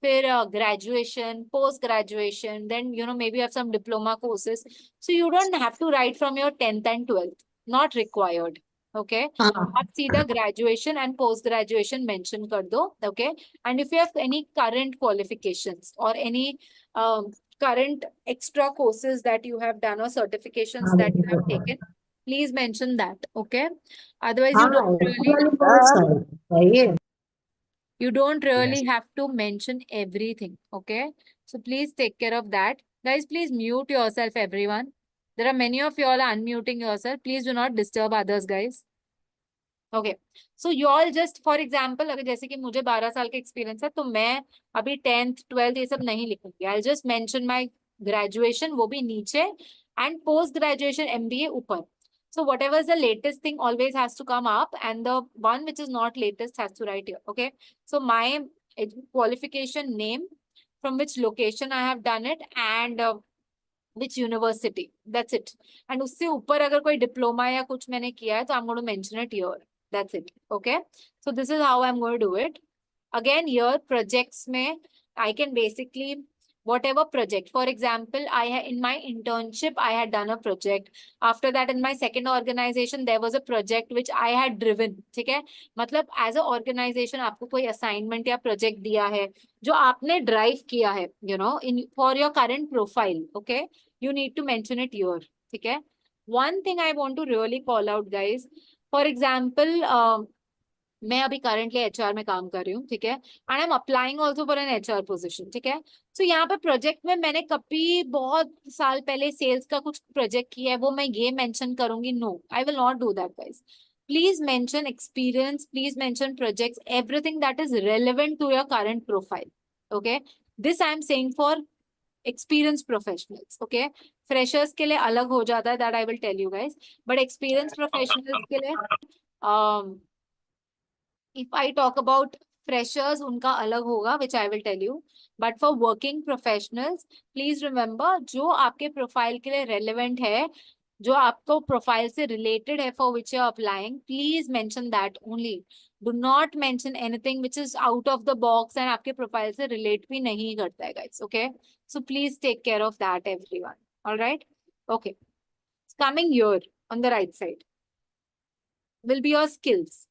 फिर graduation, post graduation, then you know maybe you have some diploma courses. So you don't have to write from your 10th and 12th, not required. Okay, आप सीधा graduation and post graduation mention कर दो. Okay, and if you have any current qualifications or any current extra courses that you have done or certifications that you have taken, please mention that. Okay, otherwise you don't really have to mention everything. Okay, so please take care of that. Guys, please mute yourself, everyone. There are many of you all are unmuting yourself. Please do not disturb others, guys. Okay, so you all just for example, अगर जैसे कि मुझे 12 साल का experience है तो मैं अभी 10th 12th ये सब नहीं लिखूंगी. I'll just mention my graduation, वो भी नीचे, and post graduation MBA ऊपर. So whatever is the latest thing always has to come up, and the one which is not latest has to write here. Okay, so my qualification name, from which location I have done it, and which university. That's it. And उससे ऊपर अगर कोई diploma या कुछ मैंने किया है तो I'm going to mention it here. That's it. Okay. So this is how I'm going to do it. Again, here projects में I can basically whatever project. For example, in my internship I had done a project. After that, in my second organization there was a project which I had driven. ठीक है. मतलब as a organization आपको कोई assignment या project दिया है जो आपने drive किया है, you know, for your current profile. Okay. You need to mention it here. ठीक है. One thing I want to really call out, guys. For example, मैं अभी करंटली HR में काम कर रही हूँ. ठीक है. And I am applying also for an HR position. ठीक है. सो यहाँ पे प्रोजेक्ट में मैंने कभी बहुत साल पहले सेल्स का कुछ प्रोजेक्ट किया है, वो मैं ये मेंशन करूंगी? No, I will not do that guys. Please mention experience, please mention projects, everything that is relevant to your current profile. Okay. This I am saying for experienced professionals. Okay. Freshers के लिए अलग हो जाता है, that I will tell you guys. But experienced professionals के लिए if I talk about freshers, उनका अलग होगा, which I will tell you. But for working professionals, please remember जो आपके profile के लिए relevant है, जो आपको profile से related है, for which you are applying, please mention that only. Do not mention anything which is out of the box and आपके profile से relate भी नहीं करता है, guys. Okay, so please take care of that, everyone. All right. Okay. Coming here on the right side will be your skills.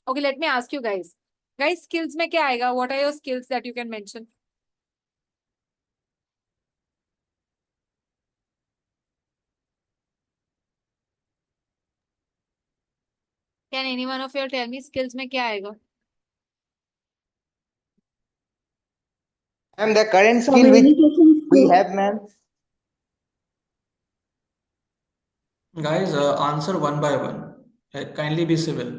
Okay, let me ask you guys. Guys, skills में क्या आएगा? What are your skills that you can mention? Can any one of you tell me skills में क्या आएगा? Ma'am, the current skill which we have, ma'am. Guys, answer one by one. Kindly be civil.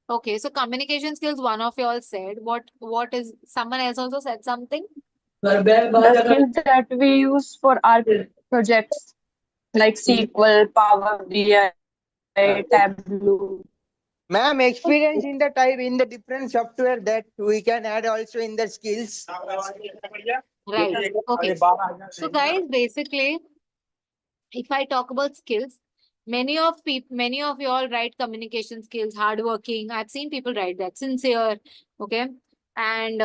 Okay, so communication skills, one of you all said. What is, someone else also said something? The skills that we use for our projects, like SQL, Power BI, Tableau. Ma'am, experience in the type in the different software that we can add also in the skills. Right. Okay. So guys, basically, if I talk about skills, many of you all write communication skills, hardworking. I've seen people write that, sincere. Okay. And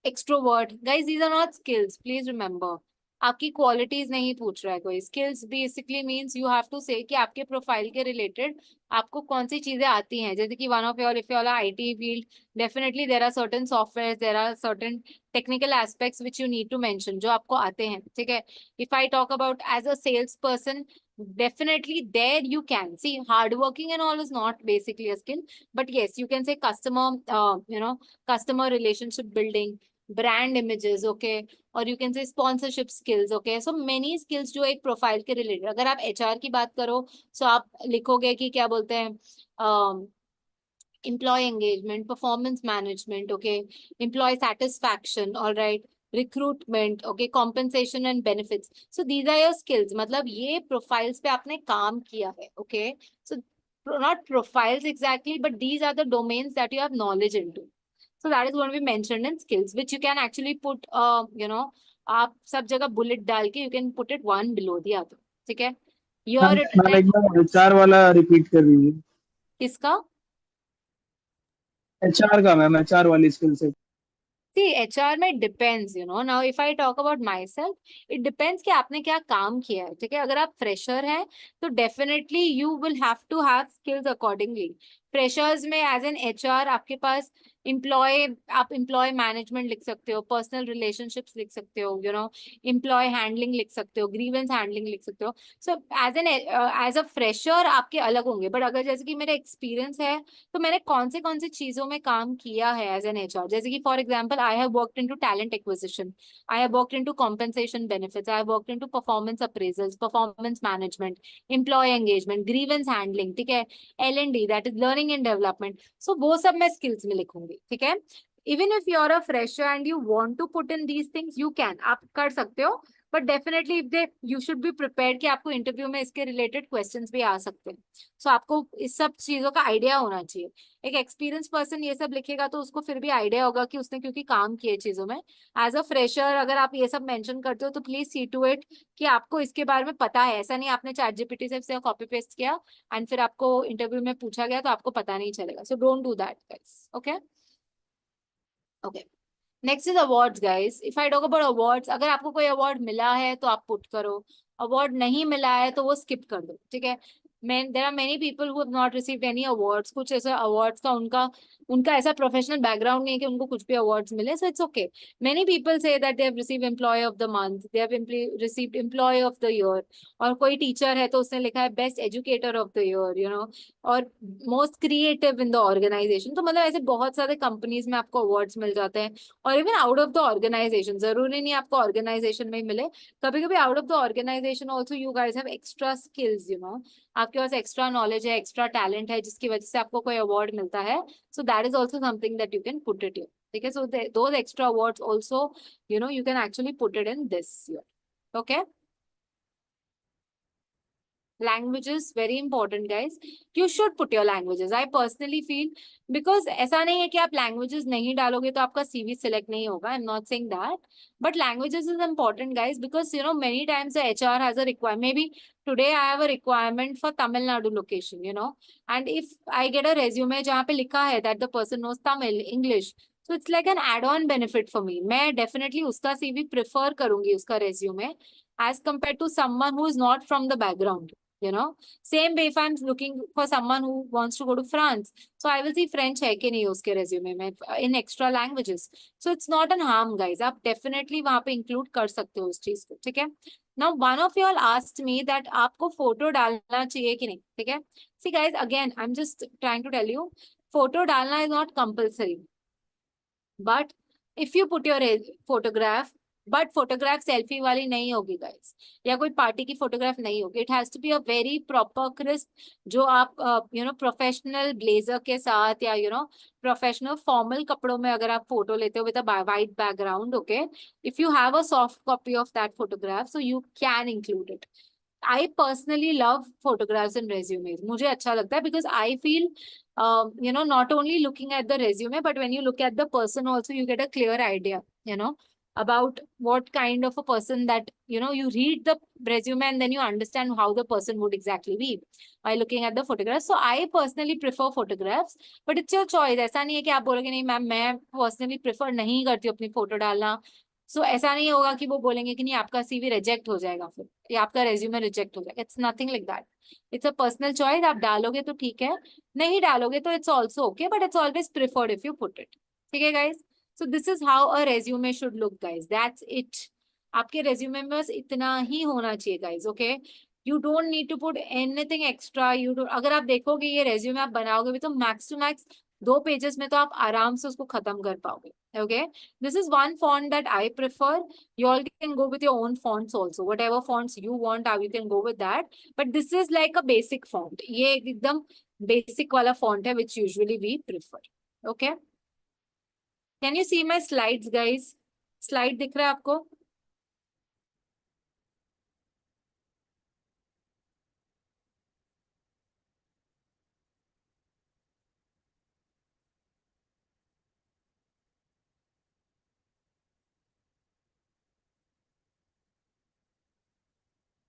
extrovert. Guys, these are not skills. Please remember. आपकी qualities नहीं पूछ रहा है कोई। Skills basically means you have to say कि आपके profile के related आपको कौन सी चीजें आती हैं। जैसे कि one of your if your IT field, definitely there are certain software, there are certain technical aspects which you need to mention जो आपको आते हैं, ठीक है। If I talk about as a sales person, definitely there you can see hard working and all is not basically a skill, but yes you can say customer customer relationship building, brand images, okay, or you can say sponsorship skills, okay, so many skills जो एक profile के related. अगर आप HR की बात करो so आप लिखोगे कि क्या बोलते हैं employee engagement, performance management, okay, employee satisfaction, all right, recruitment, okay, compensation and benefits. So these are your skills. मतलब ये profiles पे आपने काम किया है, okay. So not profiles exactly, but these are the domains that you have knowledge into. So that is going to be mentioned in skills, which you can actually put, आप सब जगह bullet डाल के you can put it one below the other, ठीक है। Here it ma'am एक बार HR वाला repeat कर दीजिए। किसका? एचआर का मैम, एचआर वाली स्किल सेट। See, HR में depends, now if I talk about myself, it depends कि आपने क्या काम किया है, ठीक है। अगर आप fresher हैं तो definitely you will have to have skills accordingly. Freshers में as an HR आपके पास आप employee management लिख सकते हो, personal relationships लिख सकते हो, employee handling लिख सकते हो, grievance handling लिख सकते हो। So as a fresher आपके अलग होंगे, but अगर जैसे कि मेरा experience है तो मैंने कौन सी चीजों में काम किया है एज एन एचआर, जैसे कि for example I have worked into talent acquisition, I have worked into compensation benefits, I have worked into performance appraisals, performance management, employ engagement, grievance handling, ठीक है, L&D that is learning and development. So वो सब मैं skills में लिखूंगी, ठीक है। Even if you are a fresher and you want to put in these things you can, आप कर सकते हो, but definitely if they you should be prepared कि आपको इंटरव्यू में इसके रिलेटेड क्वेश्चंस भी आ सकते हैं। सो आपको इस सब चीजों का आइडिया होना चाहिए। एक एक्सपीरियंस पर्सन ये सब लिखेगा तो उसको फिर भी आइडिया होगा कि उसने क्योंकि काम किए चीजों में। एज अ फ्रेशर अगर आप ये सब मेंशन करते हो तो प्लीज सी टू इट कि आपको इसके बारे में पता है। ऐसा नहीं आपने चैट जीपीटी से कॉपी पेस्ट किया एंड फिर आपको इंटरव्यू में पूछा गया तो आपको पता नहीं चलेगा। So don't do that guys, okay okay. Next is awards guys. If I talk about awards, अगर आपको कोई अवार्ड मिला है तो आप पुट करो, अवार्ड नहीं मिला है तो वो स्किप कर दो, ठीक है। There are many people who have not received any awards. कुछ ऐसा अवार्ड्स का उनका ऐसा प्रोफेशनल बैकग्राउंड नहीं है कि उनको कुछ भी अवार्ड्स मिले, so it's okay. Many people say that they have received employ of the month, they have received employ of the year, और कोई टीचर है तो उसने लिखा है best educator of the year, और most creative in the organisation. तो मतलब ऐसे बहुत सारे कंपनीज में आपको अवार्ड्स मिल जाते हैं, और even out of the organisation, जरूरी नहीं आपको ऑर्गेनाइजेशन में ही मिले, कभी कभी out of the organisation also you guys have extra skills, आपके पास एक्स्ट्रा नॉलेज है, एक्स्ट्रा टैलेंट है जिसकी वजह से आपको कोई अवार्ड मिलता है। So that is also something that you can put it in, ठीक है। So those extra awards also you can actually put it in this year, okay. Languages very important guys, you should put your languages. I personally feel, because ऐसा नहीं है कि आप languages नहीं डालोगे तो आपका CV select नहीं होगा, I'm not saying that, but languages is important guys, because many times the HR has a requirement. Maybe today I have a requirement for Tamil Nadu location, and if I get a resume जहाँ पे लिखा है that the person knows Tamil, English, so it's like an add-on benefit for me. मैं definitely उसका CV prefer करूंगी, उसका resume, as compared to someone who is not from the background. Same way if I'm looking for someone who wants to go to France, so I will see French है कि नहीं उसके resume में in extra languages. So it's not an harm guys, आप definitely वहाँ पे include कर सकते हो उस चीज को, ठीक है। Now one of you all asked me that आपको फोटो डालना चाहिए कि नहीं, ठीक है। See guys, again I'm just trying to tell you, photo डालना is not compulsory, but if you put your photograph, but photograph selfie वाली नहीं होगी गाइस, या कोई पार्टी की फोटोग्राफ नहीं होगी। It has to be a very proper crisp, जो आप प्रोफेशनल ब्लेजर के साथ या प्रोफेशनल फॉर्मल कपड़ों में अगर आप फोटो लेते हो with a white background, okay, if you have a soft copy of that photograph so you can include it. I personally love photographs and resumes. मुझे अच्छा लगता है because I feel, not only looking at the resume, but when you look at the person also, you get a clear idea, about what kind of a person that, you read the resume and then you understand how the person would exactly be by looking at the photographs. So I personally prefer photographs, but it's your choice. ऐसा नहीं है कि आप बोलोगे नहीं ma'am मैं personally prefer नहीं करती हूँ अपनी फोटो डालना, सो ऐसा नहीं होगा कि वो बोलेंगे कि नहीं आपका सीवी रिजेक्ट हो जाएगा फिर, या आपका रेज्यूमे रिजेक्ट हो जाएगा। It's nothing like that. It's a personal choice. आप डालोगे तो ठीक है, नहीं डालोगे तो it's also okay, but it's always preferred if you put it. ठीक है guys? So this is how a resume should look guys, that's it. आपके रेज्यूमे में बस इतना ही होना चाहिए guys, okay? You don't need to put anything extra. You don't, अगर आप देखोगे ये रेज्यूमे आप बनाओगे भी तो मैक्स टू मैक्स 2 पेजेस में तो आप आराम से उसको खत्म कर पाओगे। Okay, this is one font that I prefer. You all can go with your own fonts also. Whatever fonts you want, you can go with that. But this is like a basic font. ये एकदम basic वाला font है which usually we prefer. Okay. Can you see my slides, guys? Slide दिख रहा है आपको?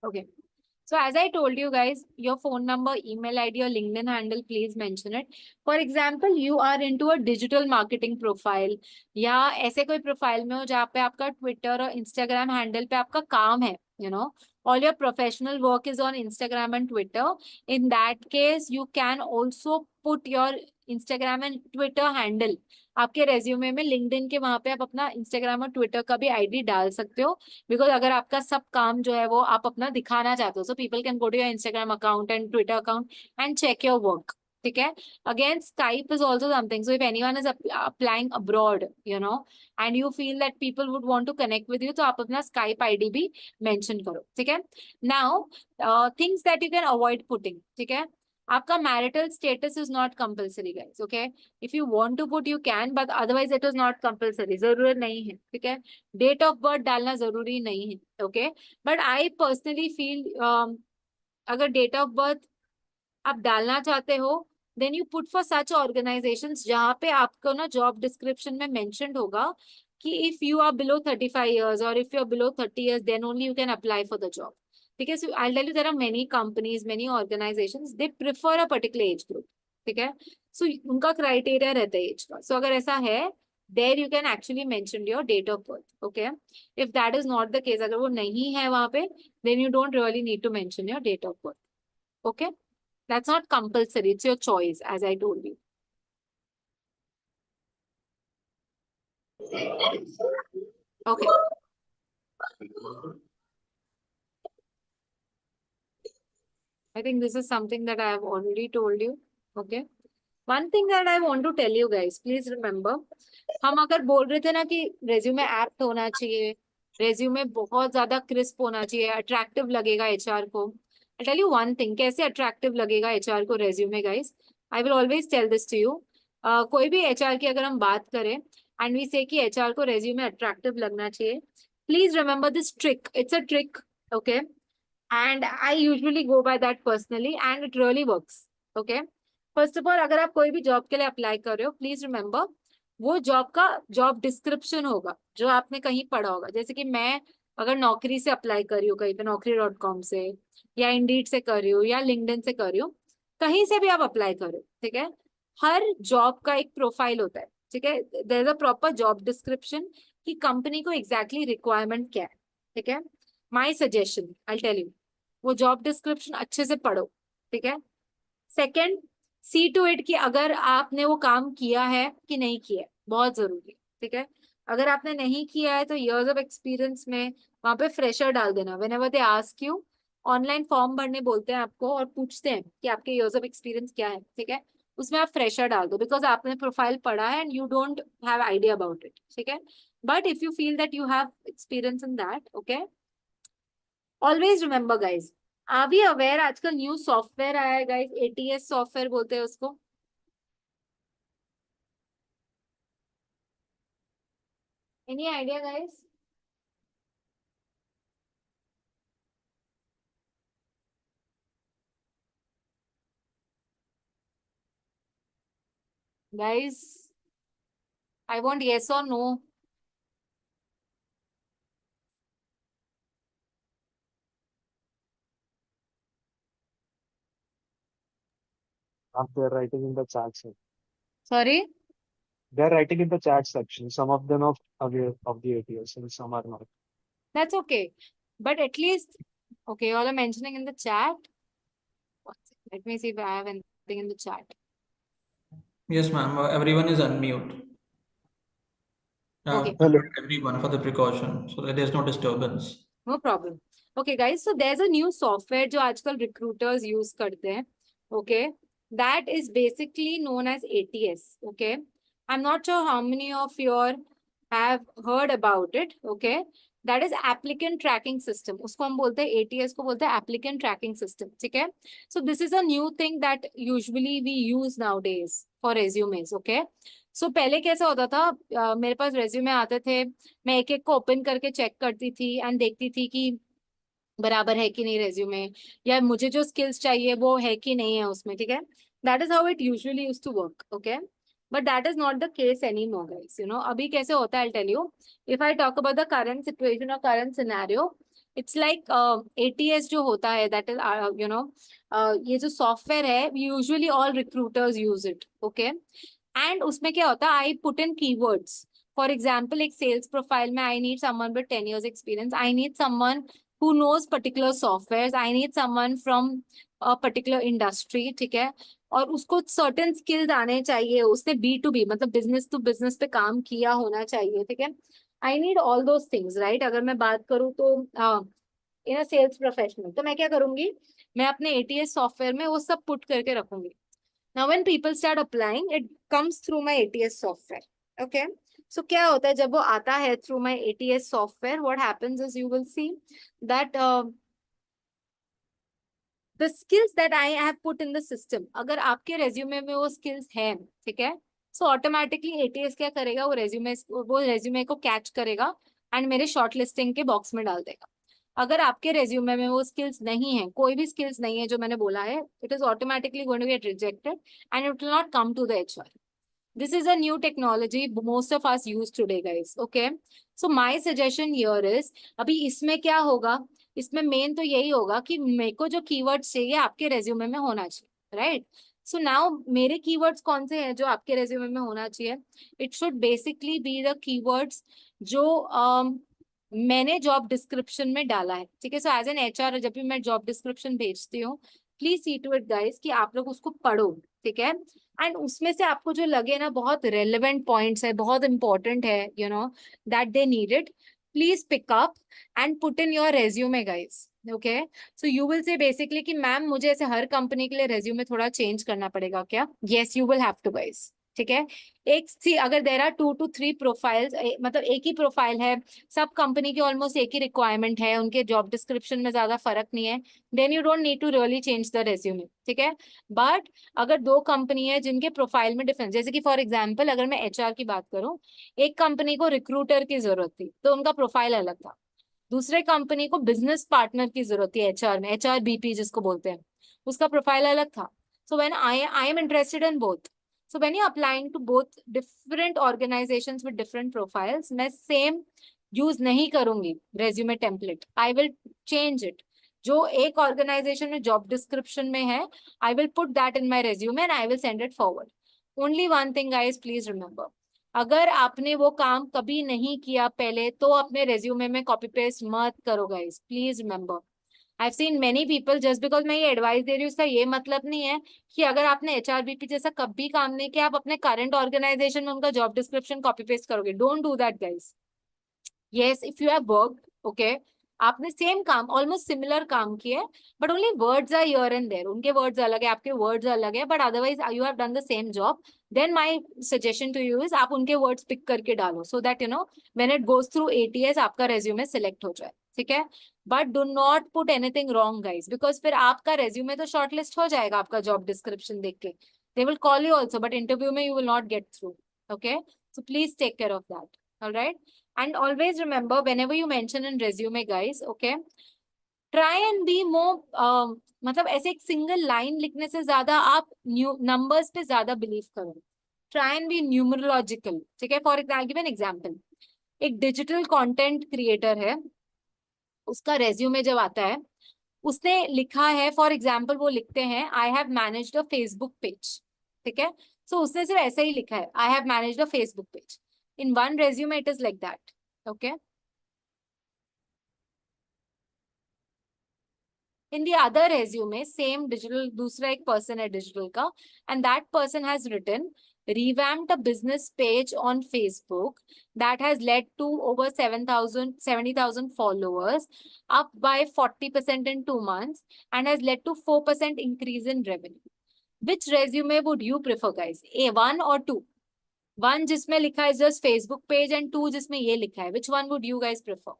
Okay. So as I told you guys, your phone number, email ID, or LinkedIn handle, please mention it. For example, you are into a digital marketing profile, या ऐसे कोई profile में हो जहाँ पे आपका ट्विटर और इंस्टाग्राम हैंडल पे आपका काम है, all your professional work is on Instagram and Twitter. In that case, you can also put your Instagram and Twitter handle आपके रेज्यूमे में। लिंक्डइन के वहां पे आप अपना इंस्टाग्राम और ट्विटर का भी आईडी डाल सकते हो, बिकॉज अगर आपका सब काम जो है वो आप अपना दिखाना चाहते हो, so people can go to your Instagram account and Twitter account and check your work. ठीक है? Again Skype is also something, so if anyone is applying abroad, and you feel that people would want to connect with you, तो आप अपना Skype ID भी mention करो। ठीक है? Now things that you can avoid putting. ठीक है? आपका marital status is not compulsory guys, okay? If you want to put you can, but otherwise it is not compulsory, जरूरत नहीं है। ठीक है? डेट ऑफ बर्थ डालना जरूरी नहीं है, okay? But I personally feel अगर डेट ऑफ बर्थ आप डालना चाहते हो, then you put for such organisations जहाँ पे आपको ना जॉब डिस्क्रिप्शन में मेंशन्ड होगा कि if you are below 35 years और if you are below 30 years, then only you can apply for the job. ठीक है? So I tell you there are many companies, many organisations, they prefer a particular age group. ठीक है? सो उनका criteria रहता है as का। सो अगर ऐसा है, there you can actually mention your date of birth. Okay, if that is not the case, अगर वो नहीं है वहां पे, then you don't really need to mention your date of birth. Okay, that's not compulsory, it's your choice, as I told you. Okay, I think this is something that I have already told you. Okay, one thing that I want to tell you guys, please remember, हम अगर बोल रहे थे ना कि resume apt होना चाहिए, resume बहुत ज्यादा क्रिस्प होना चाहिए, अट्रैक्टिव लगेगा एचआर को। I tell you one thing, कैसे अट्रैक्टिव लगेगा एचआर को resume guys? I will always tell this to you. कोई भी एचआर की अगर हम बात करें एंड वी से कि एचआर को रेज्यूमे अट्रैक्टिव लगना चाहिए, please remember this trick, it's a trick, okay? And I usually go by that personally and it really works. Okay, first of all, अगर आप कोई भी जॉब के लिए अप्लाई कर रहे हो, प्लीज रिमेंबर वो जॉब का जॉब डिस्क्रिप्शन होगा जो आपने कहीं पढ़ा होगा। जैसे कि मैं अगर नौकरी से अप्लाई कर रही हूँ कहीं पे, naukri.com से या इंडीड से कर रही हूँ या लिंक्डइन से कर रही हूँ, कहीं से भी आप अप्लाई करो, ठीक है? हर जॉब का एक प्रोफाइल होता है। ठीक है? There is a proper job description कि कंपनी को एग्जैक्टली रिक्वायरमेंट क्या है। ठीक है? My suggestion, I tell you, वो जॉब डिस्क्रिप्शन अच्छे से पढ़ो। ठीक है? सेकेंड, सी टू इट कि अगर आपने वो काम किया है कि नहीं किया है, बहुत जरूरी है। ठीक है? अगर आपने नहीं किया है तो इयर्स ऑफ एक्सपीरियंस में वहां पे फ्रेशर डाल देना। When ever they ask you, online form भरने बोलते हैं आपको और पूछते हैं कि आपके इयर्स ऑफ एक्सपीरियंस क्या है, ठीक है, उसमें आप फ्रेशर डाल दो, बिकॉज आपने प्रोफाइल पढ़ा है and you don't have idea about it. ठीक है? But if you feel that you have experience in that, okay, always remember guys, are we aware आजकल न्यू सॉफ्टवेयर आया है गाइज, एटीएस सॉफ्टवेयर बोलते हैं उसको। Any idea guys? Guys, I want yes or no. They are writing in the chat, sir. Sorry? They're writing in the chat section. Some of them are aware of the ATS and some are not. That's okay. But at least, okay, you all are mentioning in the chat. Let me see if I have anything in the chat. Yes, ma'am. Everyone is unmute. Okay. Hello. Everyone for the precaution so that there's no disturbance. No problem. Okay, guys. So there's a new software जो आजकल recruiters use करते हैं. Okay. That is basically known as ATS. Okay. I'm not sure how many of you have heard about it. Okay. That is applicant tracking system. उसको हम बोलते हैं ATS को बोलते हैं applicant tracking system. ठीक है. So this is a new thing that usually we use nowadays for resumes. Okay. So पहले कैसा होता था मेरे पास resume आते थे, मैं एक एक को ओपन करके चेक करती थी एंड देखती थी कि बराबर है कि नहीं रेज्यूमे, या मुझे जो स्किल्स चाहिए वो है कि नहीं है उसमें. ठीक है. That is how it usually used to work. Okay. But that is not the case any more guys. You know अभी कैसे होता है, I tell you. If I talk about the current situation और current scenario, it's like ATS जो होता है that is you know ये जो सॉफ्टवेयर है usually all recruiters use it. Okay. And उसमें क्या होता है, I put in keywords. For example एक सेल्स प्रोफाइल में I need someone with 10 years experience, I need someone who knows particular softwares, I need someone from a particular industry. ठीक है. और उसको certain skills आने चाहिए, उसने B2B मतलब business to business पे काम किया होना चाहिए. ठीक है. I need all those things, right? अगर मैं बात करूँ तो in a sales professional, तो मैं क्या करूँगी, मैं अपने ATS सॉफ्टवेयर में वो सब पुट करके रखूंगी. Now when people start applying, it comes through my ATS software. Okay. So क्या होता है जब वो आता है through my ATS software, what happens is you will see that the skills that I have put in the system, अगर आपके resume में वो skills हैं, ठीक है, so automatically ATS क्या करेगा, वो resume को catch करेगा and मेरे shortlisting के box में डाल देगा. अगर आपके resume में वो skills नहीं है, कोई भी skills नहीं है जो मैंने बोला है, it is automatically going to get rejected and it will not come to the HR. This is a new technology most of us use today, guys. Okay. So my suggestion here is, अभी इसमें क्या होगा, इसमें main तो यही होगा कि मेरे को जो कीवर्ड्स चाहिए आपके रेज्यूमे में होना चाहिए, राइट. सो नाउ मेरे कीवर्ड्स कौन से हैं जो आपके रेज्यूमे में होना चाहिए. It should basically be the keywords जो मैंने जॉब डिस्क्रिप्शन में डाला है. ठीक है. सो एज एन HR जब भी मैं जॉब डिस्क्रिप्शन भेजती हूँ, please see to it guys कि आप लोग उसको पढ़ो. ठीक है. एंड उसमें से आपको जो लगे ना बहुत रेलेवेंट पॉइंट्स है, बहुत इंपॉर्टेंट है, you know that they need it, please pick up and put in your resume guys. Okay. So you will say basically कि मैम मुझे ऐसे हर कंपनी के लिए रेज्यूमे थोड़ा चेंज करना पड़ेगा क्या. Yes you will have to guys. ठीक है. एक सी अगर देर आर 2 to 3 प्रोफाइल्स, मतलब एक ही प्रोफाइल है, सब कंपनी की ऑलमोस्ट एक ही रिक्वायरमेंट है, उनके जॉब डिस्क्रिप्शन में ज्यादा फर्क नहीं है, then you don't need to really change the resume. ठीक है. बट अगर 2 कंपनी है जिनके प्रोफाइल में डिफरेंस, जैसे कि फॉर एग्जाम्पल अगर मैं HR की बात करूं, एक कंपनी को रिक्रूटर की जरूरत थी तो उनका प्रोफाइल अलग था, दूसरे कंपनी को बिजनेस पार्टनर की जरूरत थी HR में, HR BP जिसको बोलते हैं, उसका प्रोफाइल अलग था. So when I am interested in both, so when you're applying to both different organizations with different profiles, मैं same use नहीं करूंगी resume template, I will change it. जो एक organization में job description में है, I will put that in my resume and I will send it forward. Only one thing guys, please remember, अगर आपने वो काम कभी नहीं किया पहले तो अपने resume में copy paste मत करो guys, please remember. I've seen many people, just because मैं ये एडवाइस दे रही हूँ इसका ये मतलब नहीं है कि अगर आपने HR BP जैसा कभी काम नहीं किया आप अपने करंट ऑर्गेनाइजेशन में उनका जॉब डिस्क्रिप्शन कॉपी पेस्ट करोगे. Don't do that guys. Yes, if you have worked, okay, आपने सेम काम, ऑलमोस्ट सिमिलर काम किया, but only words are here and there, उनके वर्ड्स अलग है, आपके वर्ड्स अलग है, but otherwise you have done the same job, then my suggestion to you is आप उनके वर्ड्स पिक करके डालो, so that you know when it goes through ATS आपका रेज्यूमे सिलेक्ट हो जाए. ठीक है. But do not put anything wrong guys, because फिर आपका रेज्यूमे तो शॉर्टलिस्ट हो जाएगा आपका जॉब डिस्क्रिप्शन देख के, they will call you also, but interview में you will not get through. Okay. So please take care of that. Alright. And always remember, whenever you mention in resume guys, okay, try and be more मतलब ऐसे एक single line लिखने से ज्यादा आप numbers पे ज्यादा बिलीव करो. Try and be numerological. ठीक है. For I'll give an example. एक डिजिटल कंटेंट क्रिएटर है, उसका रेज्यूमे जब आता है, उसने लिखा है, फॉर एग्जाम्पल वो लिखते हैं I have managed a Facebook page. ठीक है. So उसने सिर्फ ऐसा ही लिखा है, I have managed a Facebook page. In one resume, it is like that. Okay. In the other resume, same digital, दूसरा एक person है digital का, and that person has written, revamped a business page on Facebook that has led to over 70,000 followers, up by 40% in 2 months, and has led to 4% increase in revenue. Which resume would you prefer, guys? A, 1 or 2? 1 जिसमें लिखा है just Facebook page, and 2 जिसमें ये लिखा है. Which one would you guys prefer?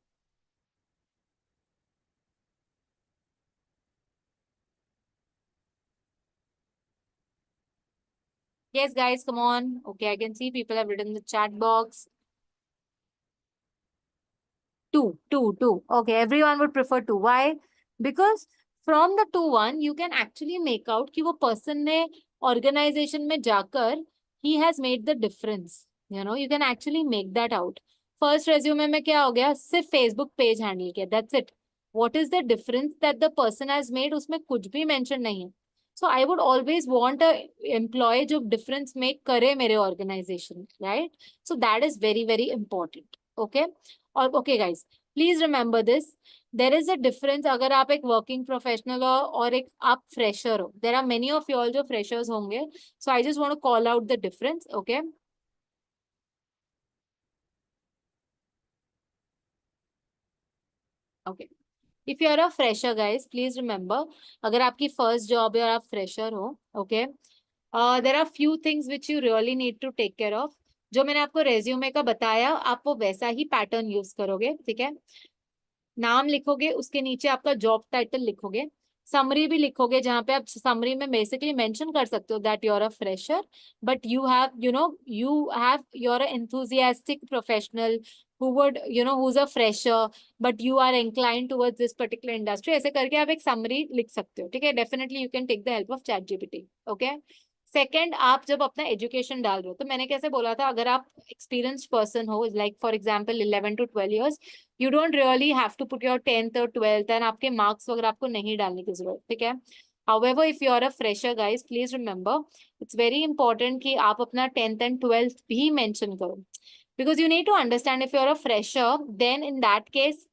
Yes, guys, come on. Okay, I can see people have written in the chat box. 2. Okay, everyone would prefer 2. Why? Because from the 2 1, you can actually make out कि वो person ने organization में जाकर he has made the difference. You know, you can actually make that out. First resume में क्या हो गया? सिर्फ Facebook page handle किया. That's it. What is the difference that the person has made? उसमें कुछ भी mention नहीं है. So I would always want a employee जो difference make करे मेरे organization, right? So that is very, very important. Okay. और okay guys, please remember this. There is a difference अगर आप एक working professional हो और एक आप fresher हो. There are many of you all जो freshers होंगे. So I just want to call out the difference. Okay. Okay. If you are a fresher, guys, please remember, अगर आपकी first job है और आप fresher हो, okay, there are few things which you really need to take care of. जो मैंने आपको resume का बताया, आप वो वैसा ही pattern use करोगे, ठीक है? नाम लिखोगे, उसके नीचे आपका जॉब टाइटल लिखोगे, समरी भी लिखोगे, जहां पे आप समरी में बेसिकली मेंशन कर सकते हो that you are a fresher, but you have you are an enthusiastic professional who would who's a fresher but you are inclined towards this particular industry. ऐसे करके आप एक समरी लिख सकते हो, ठीक है? Definitely you can take the help of ChatGPT. Okay. Second, आप जब अपना एजुकेशन डाल रहे हो, तो मैंने कैसे बोला था, अगर आप एक्सपीरियंस्ड पर्सन हो, like for example 11 to 12 years, you don't really have to put your 10th or 12th and आपके marks वगैरह आपको नहीं डालने की जरूरत, ठीक है? However, if you are a fresher, guys, please remember, it's very important कि आप अपना 10th and 12th भी mention करो, because you need to understand, if you are a fresher, then in that case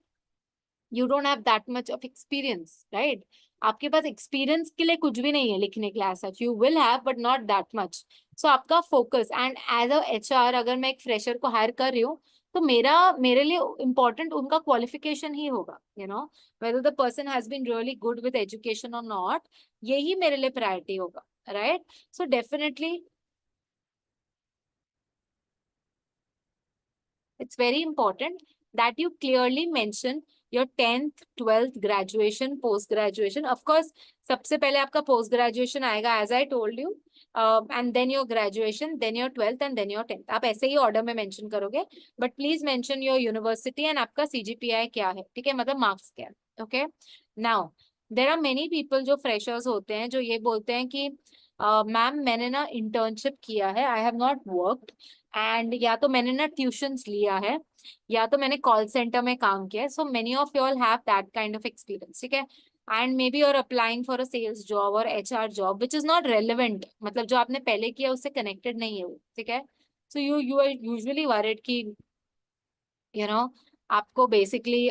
you don't have that much of experience, right? आपके पास experience के लिए कुछ भी नहीं है लिखने के लिए, such you will have but not that much. So आपका focus, and as a HR अगर मैं एक फ्रेशर को हायर कर रही हूँ, तो मेरे लिए इम्पोर्टेंट उनका क्वालिफिकेशन ही होगा, whether the person has been really good with education और नॉट, यही मेरे लिए प्रायोरिटी होगा, right? So definitely it's very important that you clearly mention your 10th, 12th, graduation, post-graduation. Of course, सबसे पहले आपका post-graduation आएगा, as I told you, and then your graduation, then your 12th, and then your 10th. आप ऐसे ही order में mention करोगे, but please mention your university and आपका CGPI क्या है, ठीक है? मतलब marks क्या है, okay? Now, there are many people जो freshers होते हैं, जो ये बोलते हैं कि मैम मैंने ना internship किया है, I have not worked, and या तो मैंने ना ट्यूशंस लिया है, या तो मैंने कॉल सेंटर में काम किया है. So many of you all have that kind of experience, ठीक है? And maybe you are applying for a sales job और HR job which is not relevant, मतलब जो आपने पहले किया उससे कनेक्टेड नहीं है वो, ठीक है? So you are usually worried कि आपको बेसिकली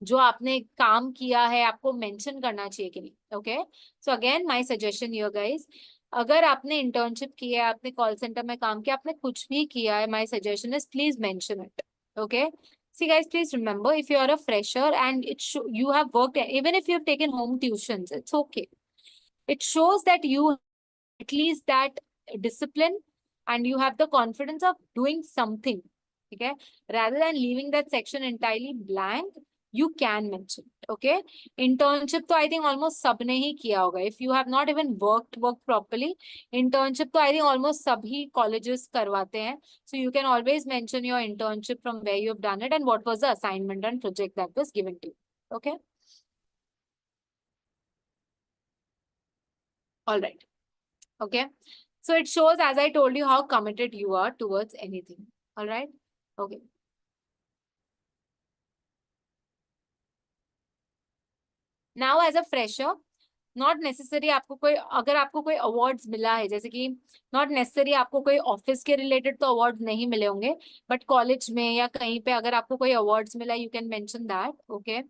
जो आपने काम किया है आपको मेंशन करना चाहिए कि नहीं. Okay. So again my suggestion here guys, अगर आपने इंटर्नशिप किया है, आपने कॉल सेंटर में काम किया, आपने कुछ भी किया है, my suggestion is please mention it. Okay. See guys, please remember, if you are a fresher and you have worked, even if you have taken home tuitions, it's okay. It shows that you at least that discipline and you have the confidence of doing something. Okay, rather than leaving that section entirely blank, you can mention. Okay, internship तो I think almost सबने ही किया होगा. If you have not even worked properly, internship तो I think almost सभी colleges करवाते हैं. So you can always mention your internship from where you have done it and what was the assignment and project that was given to you. Okay. All right. Okay. So it shows, as I told you, how committed you are towards anything. All right. Okay. Now, as a fresher, not necessary आपको कोई, अगर आपको कोई awards मिला है, जैसे कि not necessary आपको कोई ऑफिस के रिलेटेड तो अवार्ड्स नहीं मिले होंगे, बट कॉलेज में या कहीं पे अगर आपको कोई अवार्ड्स मिला, you can mention that, okay.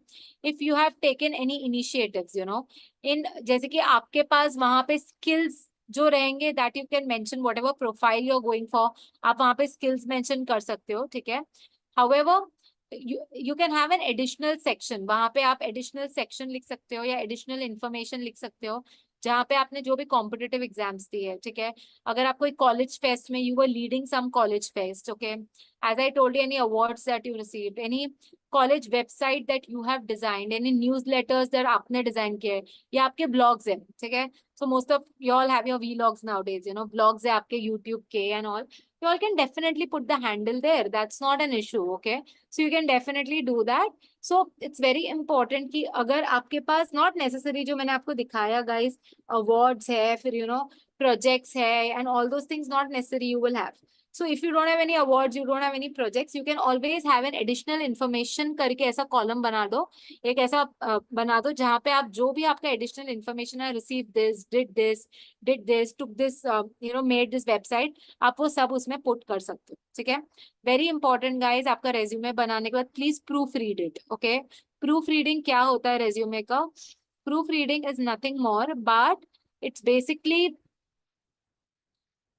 If you have taken any initiatives, you know, in, जैसे कि आपके पास वहां पे स्किल्स जो रहेंगे, that you can mention whatever profile you are going for, आप वहां पे स्किल्स मेंशन कर सकते हो, ठीक है। However, you can have an additional section, वहां पे आप additional section लिख सकते हो या additional information लिख सकते हो, जहाँ पे आपने जो भी कॉम्पिटिटिव एग्जाम्स दिए है, ठीक है। अगर आप कोई कॉलेज फेस्ट में, you were leading some college fest, okay, as I told you, any awards that you received, any college website that you have designed, any newsletters that आपने डिजाइन किए, या आपके ब्लॉग्स है, ठीक है। So most of you all have your vlogs nowadays, you know, blogs है आपके YouTube के and all, you all can definitely put the handle there, that's not an issue, okay, so you can definitely do that. So it's very important कि अगर आपके पास not necessary जो मैंने आपको दिखाया guys, awards है, फिर you know projects है and all those things, not necessary you will have. So if you don't have any awards, you don't have any projects, you can always have an additional information करके ऐसा column बना दो, एक ऐसा बना दो जहाँ पे आप जो भी आपका additional information है, receive this, did this, took this, you know, made this website, आप वो सब उसमें put कर सकते हो, ठीक है। वेरी इंपॉर्टेंट गाइज, आपका रेज्यूमे बनाने के बाद please proof read it, okay. Proof reading क्या होता है रेज्यूमे का? Proof reading is nothing more but it's basically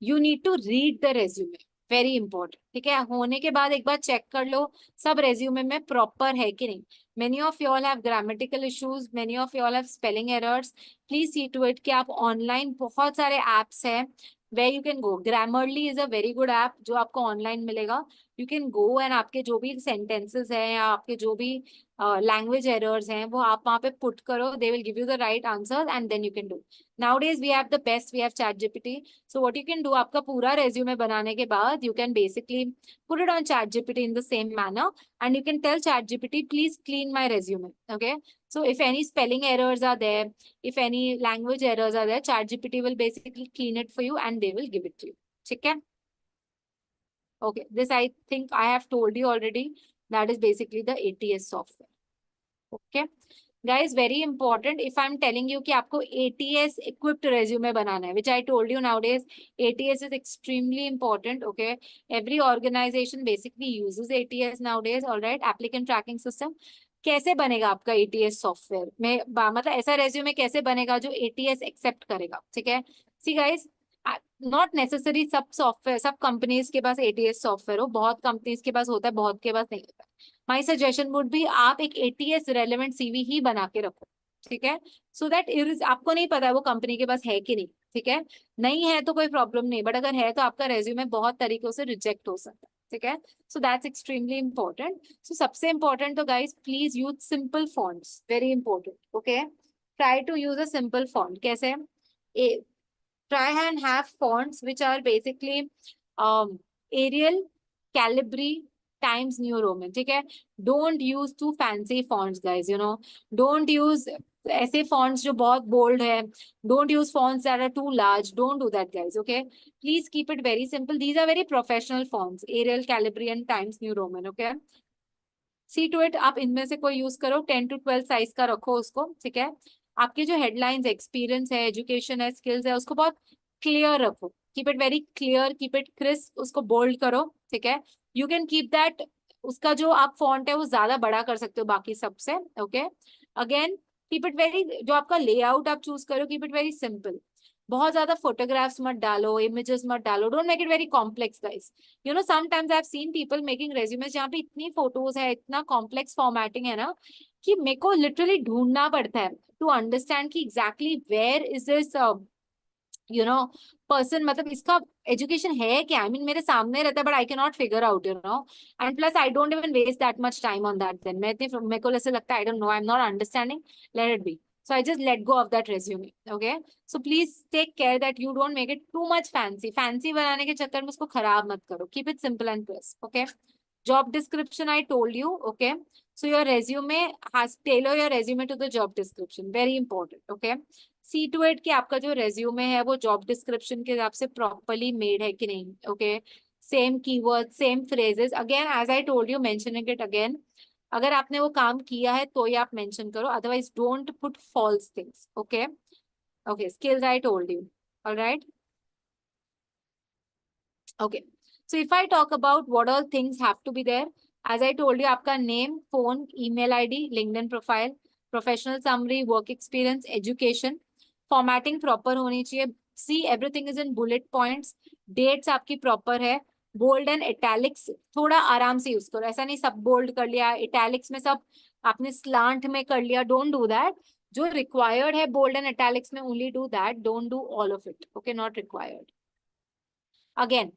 you need to read the resume, very important, ठीक है। होने के बाद एक बार चेक कर लो सब रेज्यूमे में प्रॉपर है कि नहीं। Many of you all have grammatical issues, many of you all have spelling errors, please see to it कि आप ऑनलाइन बहुत सारे एप्स हैं where you can go. Grammarly is a very good app जो आपको ऑनलाइन मिलेगा, you can go and आपके जो भी sentences हैं या आपके जो भी language errors हैं वो आप वहाँ पे put करो, they will give you the right answers and then you can do. Nowadays we have the best, we have ChatGPT, so what you can do, आपका पूरा resume बनाने के बाद you can basically put it on ChatGPT in the same manner and you can tell ChatGPT please clean my resume, okay. So if any spelling errors are there, if any language errors are there, ChatGPT will basically clean it for you and they will give it to you. ठीक है? Okay, this I think I have told you already. That is basically the ATS software. Okay, guys, very important. If I'm telling you कि आपको ATS equipped resume बनाना है, which I told you nowadays, ATS is extremely important. Okay, every organization basically uses ATS nowadays. All right, applicant tracking system. कैसे बनेगा आपका ATS software में, मतलब ऐसा resume कैसे बनेगा जो ATS एक्सेप्ट करेगा, ठीक है। सी गाइस, नॉट नेसेसरी सब सॉफ्टवेयर, सब कंपनीज के पास ATS सॉफ्टवेयर हो, बहुत कंपनीज के पास होता है, बहुत के पास नहीं होता है। माय सजेशन वुड भी आप एक ATS रेलेवेंट CV ही बना के रखो, ठीक है, सो दैट आपको नहीं पता है वो कंपनी के पास है कि नहीं, ठीक है। नहीं है तो कोई प्रॉब्लम नहीं, बट अगर है तो आपका रेज्यूमे बहुत तरीकों से रिजेक्ट हो सकता है, ठीक है। So that's extremely important. So सबसे इंपॉर्टेंट तो guys please use simple fonts, very important, okay. Try to use a simple font, कैसे? Try and have fonts which are basically Arial, Calibri, Times New Roman, ठीक है। Don't use too fancy fonts guys, you know, don't use ऐसे fonts जो बहुत bold है, don't use fonts that are too large, don't do that guys, okay, please keep it very simple. These are very professional fonts, Arial, Calibri and Times New Roman, okay। See to it, आप इनमें से कोई use करो, 10 to 12 size का रखो उसको, ठीक है। आपके जो हेडलाइंस, एक्सपीरियंस है, एजुकेशन है, स्किल्स है, उसको बहुत क्लियर रखो, keep it very clear, keep it crisp, उसको बोल्ड करो, ठीक है। यू कैन कीप दैट, उसका जो आप फॉन्ट है वो ज्यादा बड़ा कर सकते हो बाकी सबसे, okay. Again keep it very, जो आपका लेआउट आप चूज करो, कीप इट वेरी सिंपल, बहुत ज्यादा फोटोग्राफ्स मत डालो, इमेजेस मत डालो, don't make it very complex guys. You know sometimes I have seen people making resumes जहाँ पे इतनी फोटोज है, इतना कॉम्प्लेक्स फॉर्मेटिंग है ना, कि मेरे को लिटरली ढूंढना पड़ता है टू अंडरस्टैंड कि exactly where is this you know person, मतलब इसका एजुकेशन है क्या, आई मीन मेरे सामने रहता है but I can not figure out, you know, and plus I don't even waste that much time on that, then मेरे को ऐसे लगता है I don't know, I am not understanding, let it be, so I just let go of that resume, okay, so please take care that you don't make it too much fancy बनाने के चक्कर में उसको खराब मत करो, keep it simple and crisp, okay। job description I told you, okay, so your resume has, tailor your resume to the job description, very important, okay। see to it कि आपका जो resume है वो job description के हिसाब से properly made है कि नहीं, okay, same keywords, same phrases, again as I told you, mentioning it again, अगर आपने वो काम किया है तो ही आप मेंशन करो, otherwise don't put false things, okay. Okay, skills I told you. All right. Okay. So if I talk about what all things have to be there, as I told you, आपका name, phone, email ID, LinkedIn profile, professional summary, work experience, education, formatting proper होनी चाहिए. See, everything is in bullet points. Dates आपकी proper है. Bold and italics थोड़ा आराम से use करो. ऐसा नहीं सब bold कर लिया, italics में सब आपने slant में कर लिया. Don't do that. जो required है bold and italics में only do that. Don't do all of it. Okay, not required. Again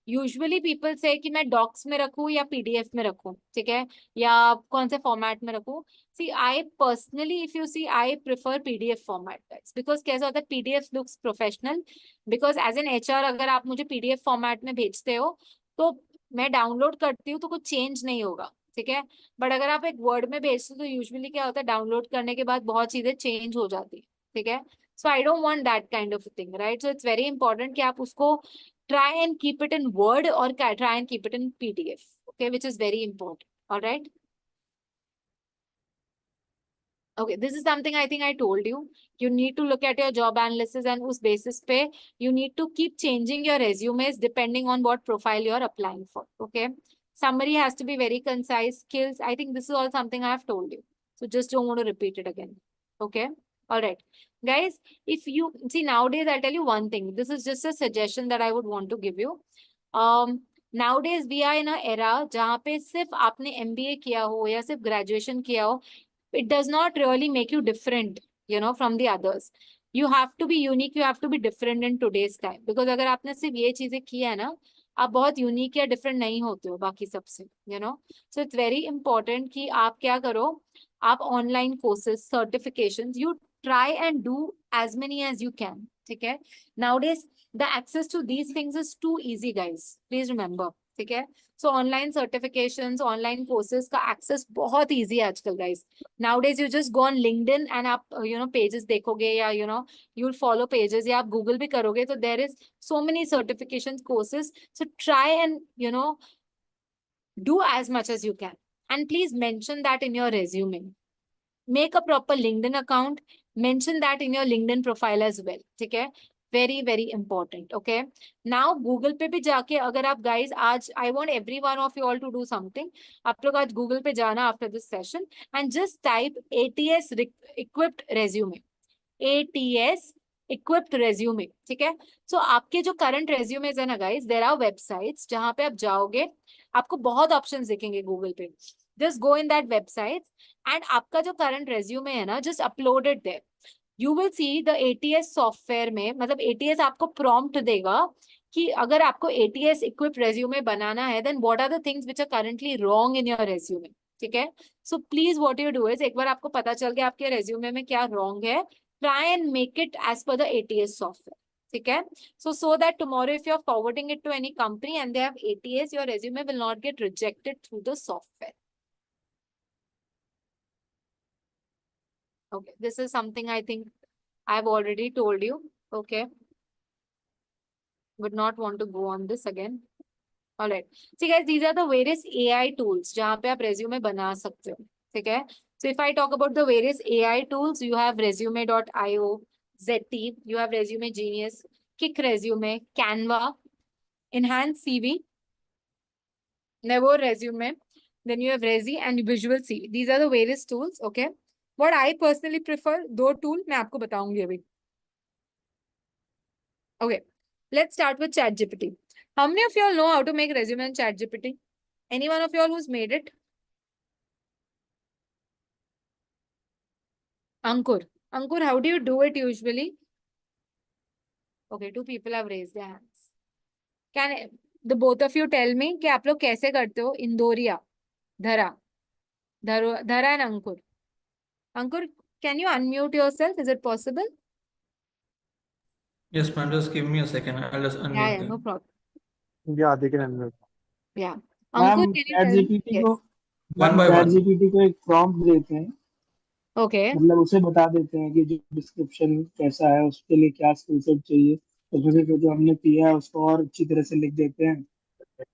usually people से कि मैं डॉक्स में रखूं या पीडीएफ में रखूं, ठीक है, या कौन से फॉर्मेट में रखूं. See I personally if you see I prefer PDF format guys, because कैसा होता है PDF looks professional. Because as an HR अगर आप मुझे पीडीएफ फॉर्मेट में भेजते हो तो मैं डाउनलोड करती हूँ तो कुछ चेंज नहीं होगा, ठीक है. बट अगर आप एक वर्ड में भेजते हो तो यूजुअली क्या होता है डाउनलोड करने के बाद बहुत चीजें चेंज हो जाती है, ठीक है. So I don't want that kind of thing, right. So it's very important कि आप उसको try and keep it in Word or try and keep it in PDF, okay, which is very important. All right. Okay, this is something I think I told you. You need to look at your job analysis and us basis pe you need to keep changing your resumes depending on what profile you are applying for. Okay. Summary has to be very concise. Skills, I think this is all something I have told you. So just don't want to repeat it again. Okay. All right. Guys, if you see nowadays, I'll tell you one thing. This is just a suggestion that I would want to give you. Nowadays we are in a era जहाँ पे सिर्फ आपने MBA किया हो या सिर्फ graduation किया हो, it does not really make you different, you know, from the others. You have to be unique. You have to be different in today's time. Because अगर आपने सिर्फ ये चीजें की है ना, आप बहुत यूनिक या डिफरेंट नहीं होते हो बाकी सबसे, you know. So it's very important कि आप क्या करो, आप online courses, certifications, you try and do as many as you can, ठीक है. Nowadays the access to these things is too easy guys, please remember, ठीक है. So online certifications, online courses का access बहुत easy है आजकल guys. Nowadays you just go on LinkedIn and आप you know pages देखोगे या you know you'll follow pages या आप Google भी करोगे तो there is so many certifications courses. So try and you know do as much as you can and please mention that in your resume. Make a proper LinkedIn account. Mention that in your LinkedIn profile as well. ठीक है. Very very important. Okay. Now Google पे भी जाके अगर आप guys आज I want every one of you all to do something. आप लोग आज Google पे जाना after this session and just type ATS equipped resume. ATS equipped resume. ठीक है. So आपके जो current resumes है ना guys, there are websites जहाँ पे आप जाओगे, आपको बहुत options दिखेंगे Google पे. Just go in that website and आपका जो current resume है ना, just upload it there. You will see the ATS software में, मतलब ATS आपको prompt देगा कि अगर आपको ATS equipped resume बनाना है, then what are the things which are currently wrong in your resume, ठीक है. So please what you do is एक बार आपको पता चल गया आपके resume में क्या wrong है, try and make it as per the ATS software, ठीक है. So that tomorrow if you're forwarding it to any company and they have ATS, your resume will not get rejected through the software. Okay, this is something I think I've already told you. Okay. Would not want to go on this again. All right. See guys, these are the various AI tools जहाँ पे आप resume बना सकते हो, ठीक है. So if I talk about the various AI tools, you have resume.io, Zeti, you have Resume Genius, Kick Resume, Canva, Enhance CV, Nevo Resume, then you have Resi and Visual CV. These are the various tools, okay. What I personally prefer, दो tool मैं आपको बताऊंगी अभी. Okay, let's start with ChatGPT. How many of you all know how to make resume in ChatGPT? Any one of you all who's made it? Ankur. Ankur, how do you do it usually? Okay, two people have raised their hands. Can the both of you tell me कि आप लोग कैसे करते हो? Indoria, Dhara and Ankur. Ankur, can you unmute yourself? Is it possible? Yes, ma'am. Just give me a second. I'll just unmute Yeah, them. no problem. Yeah, they can unmute. Yeah. Ankur, ma'am can you chat tell me? GPT Yes. को One ma'am by chat one. GPT को एक prompt देते हैं, Okay. मतलब उसे बता देते हैं कि जो डिस्क्रिप्शन कैसा है, उसके लिए क्या स्किल सेट चाहिए, उसमें से जो जो हमने किया है उसको और अच्छी तरह से लिख देते हैं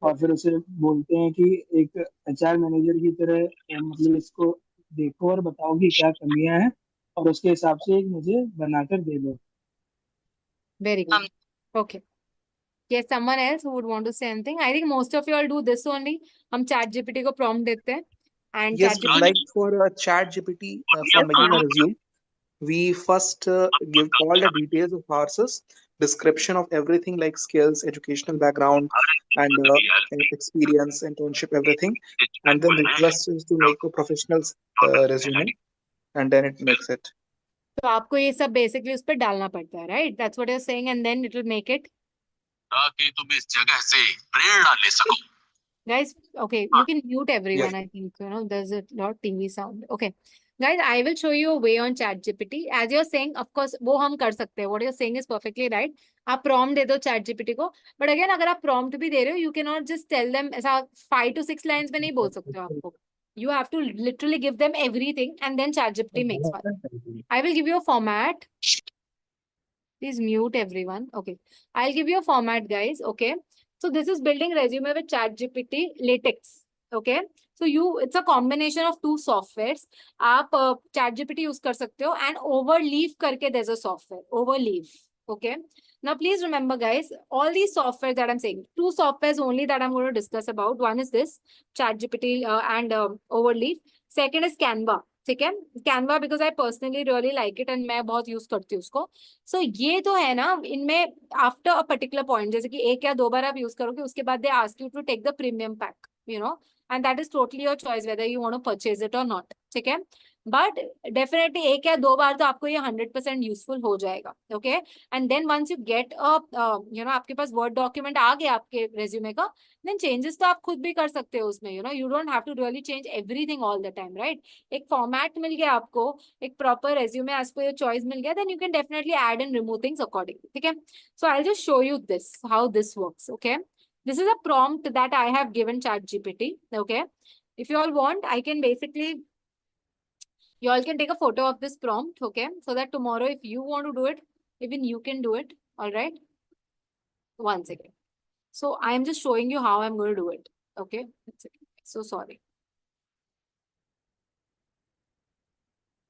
और फिर उसे बोलते हैं कि एक एचआर मैनेजर की तरह मतलब इसको देखो और बताओ कि क्या कमियां हैं और उसके हिसाब से एक मुझे बनाकर दे दो. Very good. Okay. Yes, someone else who would want to say anything? I think most of you all do this only. हम chat GPT को prompt देते हैं and Yes, chat GPT. like for chat GPT, for making a resume, we first give all the details of ourselves, description of everything like skills, educational background, and experience, internship, everything, and then request is to make a professional resume, and then it makes it. तो आपको ये सब basically उस पर डालना पड़ता है, right? That's what you're saying, and then it will make it. ताकि तुम इस जगह से प्रेरणा ले सको. Guys, okay, you can mute everyone. I think, there's a lot of TV sound. Okay. Guys, I will show you a way on ChatGPT. As you're saying, of course, वो हम कर सकते हैं. What you're saying is perfectly right. आप prompt दे दो ChatGPT को. But again, अगर आप prompt भी दे रहे हो, you cannot just tell them ऐसा 5 to 6 lines में नहीं बोल सकते हो आपको. You have to literally give them everything and then ChatGPT makes one. I will give you a format. Please mute everyone. Okay. I'll give you a format, guys. Okay. So this is building resume with ChatGPT LaTeX. Okay. So it's a combination of two softwares. आप ChatGPT use कर सकते हो and Overleaf करके there's a software. Overleaf. Okay. Now please remember, guys, all these softwares that I'm saying, two softwares only that I'm going to discuss about. One is this ChatGPT and Overleaf. Second is Canva. ठीक है, Canva because I personally really like it and मैं बहुत use करती हूँ उसको. So ये तो है ना, इनमें after a particular point, जैसे कि एक या दो बार आप यूज करोगे, उसके बाद they ask you to take the premium pack, and that is totally your choice whether you want to purchase it or not. ठीक है, but definitely एक या दो बार तो आपको ये 100% यूजफुल हो जाएगा. Okay, and then once you get a आपके पास वर्ड डॉक्यूमेंट आ गया आपके रेज्यूमे का, then changes तो आप खुद भी कर सकते हो उसमें. You don't have to really change everything all the time, right? एक फॉर्मेट मिल गया आपको, एक proper resume as per your choice मिल गया, then you can definitely add and remove things accordingly. ठीक है, so I'll just show you this, how this works. Okay, this is a prompt that I have given ChatGPT. Okay, if you all want, I can basically, you all can take a photo of this prompt. Okay, so that tomorrow if you want to do it, even you can do it. All right, one second. So I am just showing you how I'm going to do it. Okay, so sorry.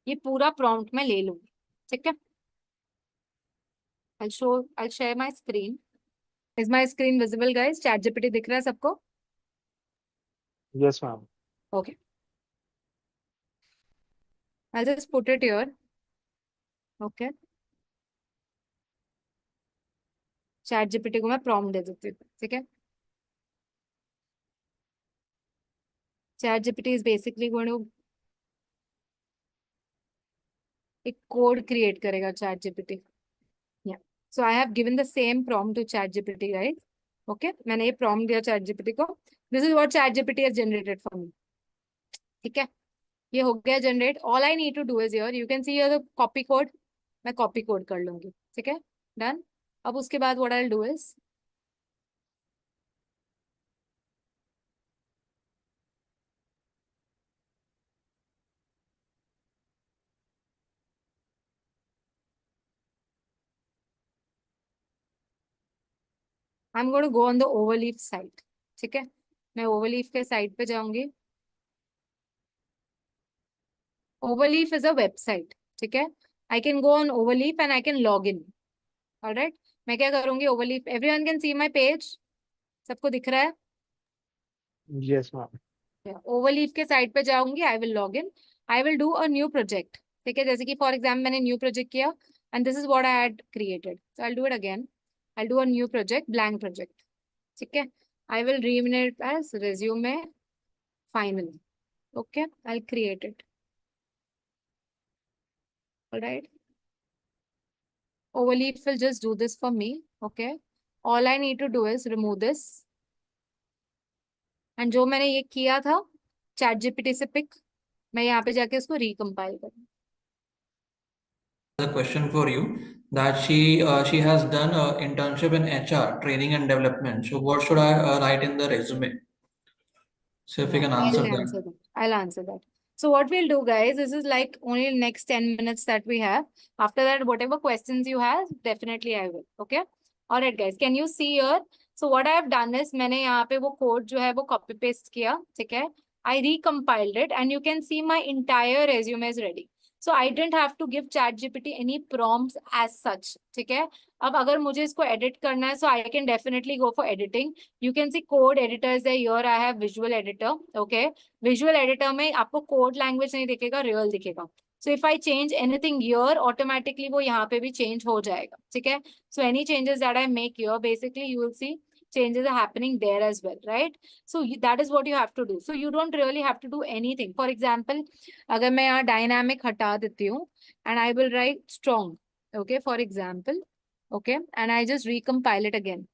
ये पूरा prompt मैं ले लूंगी. ठीक है, I'll share my screen. Is my screen visible, guys? ChatGPT दिख रहा है सबको? Yes, ma'am. Okay. I'll just put it here. Okay. ChatGPT को मैं prompt दे देती हूँ. ठीक है. ChatGPT is basically going to एक code create करेगा ChatGPT. Yeah. So I have given the same prompt to ChatGPT, right? Okay. मैंने ये prompt दिया ChatGPT को. This is what ChatGPT has generated for me. ठीक है, ये हो गया generate. All I need to do is here, you can see here the copy code. मैं copy code कर लूंगी. ठीक है, done. अब उसके बाद what I'll do is, I'm going to go on the Overleaf site. ठीक है, मैं Overleaf के साइट पे जाऊंगी. Overleaf is a website. ठीक है, I can go on Overleaf and I can log in. All right, मैं क्या करूंगी, Overleaf, everyone can see my page. सबको दिख रहा है? Yes, ma'am. Overleaf के साइट पे जाऊंगी. I will log in. I will do a new project. ठीक है, जैसे कि for example मैंने new project किया and this is what I had created. So I'll do it again. I'll do a new project, blank project. ठीक है, I will rename it as resume final. Okay, I'll create it. All right. Overleaf will just do this for me. Okay, all I need to do is remove this. And जो मैंने ये किया था ChatGPT से pick, मैं यहाँ पे जाके उसको recompile करूँ. A question for you, that she has done an internship in HR, training and development. So what should I write in the resume? So if you can answer that. I'll answer that. So what we'll do, guys, this is like only next 10 minutes that we have. After that, whatever questions you have, definitely I will. Okay. All right, guys. Can you see here? So what I have done is, मैंने यहाँ पे वो code जो है वो copy paste किया. ठीक है. I recompiled it and you can see my entire resume is ready. So I didn't have to give ChatGPT any prompts as such. ठीक है, अब अगर मुझे इसको edit करना है, so I can definitely go for editing. You can see code editors है. Here I have visual editor. Okay, visual editor में आपको code language नहीं दिखेगा, real दिखेगा. So if I change anything here, automatically वो यहाँ पे भी change हो जाएगा. ठीक है, so any changes that I make here, basically you will see changes are happening there as well, right? So that is what you have to do. So you don't really have to do anything. For example, अगर मैं यहाँ dynamic हटा देती हूँ and I will write strong, okay, for example, okay, and I just recompile it again.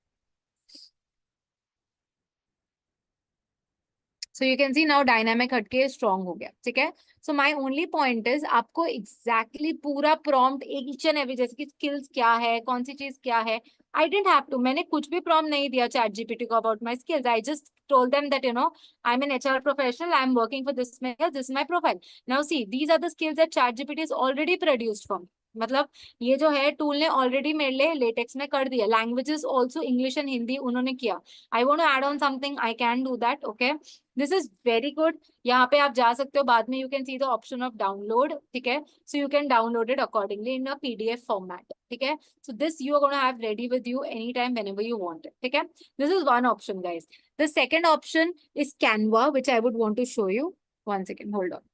So you can see now dynamic हटके strong हो गया. ठीक है, so my only point is आपको exactly पूरा prompt each and every, जैसे कि skills क्या है, कौन सी चीज क्या है, I didn't have to. मैंने कुछ भी prompt नहीं दिया ChatGPT को about my skills. I just told them that, you know, I'm an HR professional. I'm working for this mega. This is my profile. Now see, these are the skills that ChatGPT is already produced from. मतलब ये जो है tool ने already मेरे लिए latex में कर दिया. Languages also English and Hindi उन्होंने किया. I want to add on something, I can do that. Okay, this is very good. यहाँ पे आप जा सकते हो बाद में. You can see the option of download. ठीक है, so you can download it accordingly in a PDF format. ठीक है, so this you are gonna have ready with you any time whenever you want it. ठीक है, this is one option guys. The second option is Canva, which I would want to show you. One second, hold on.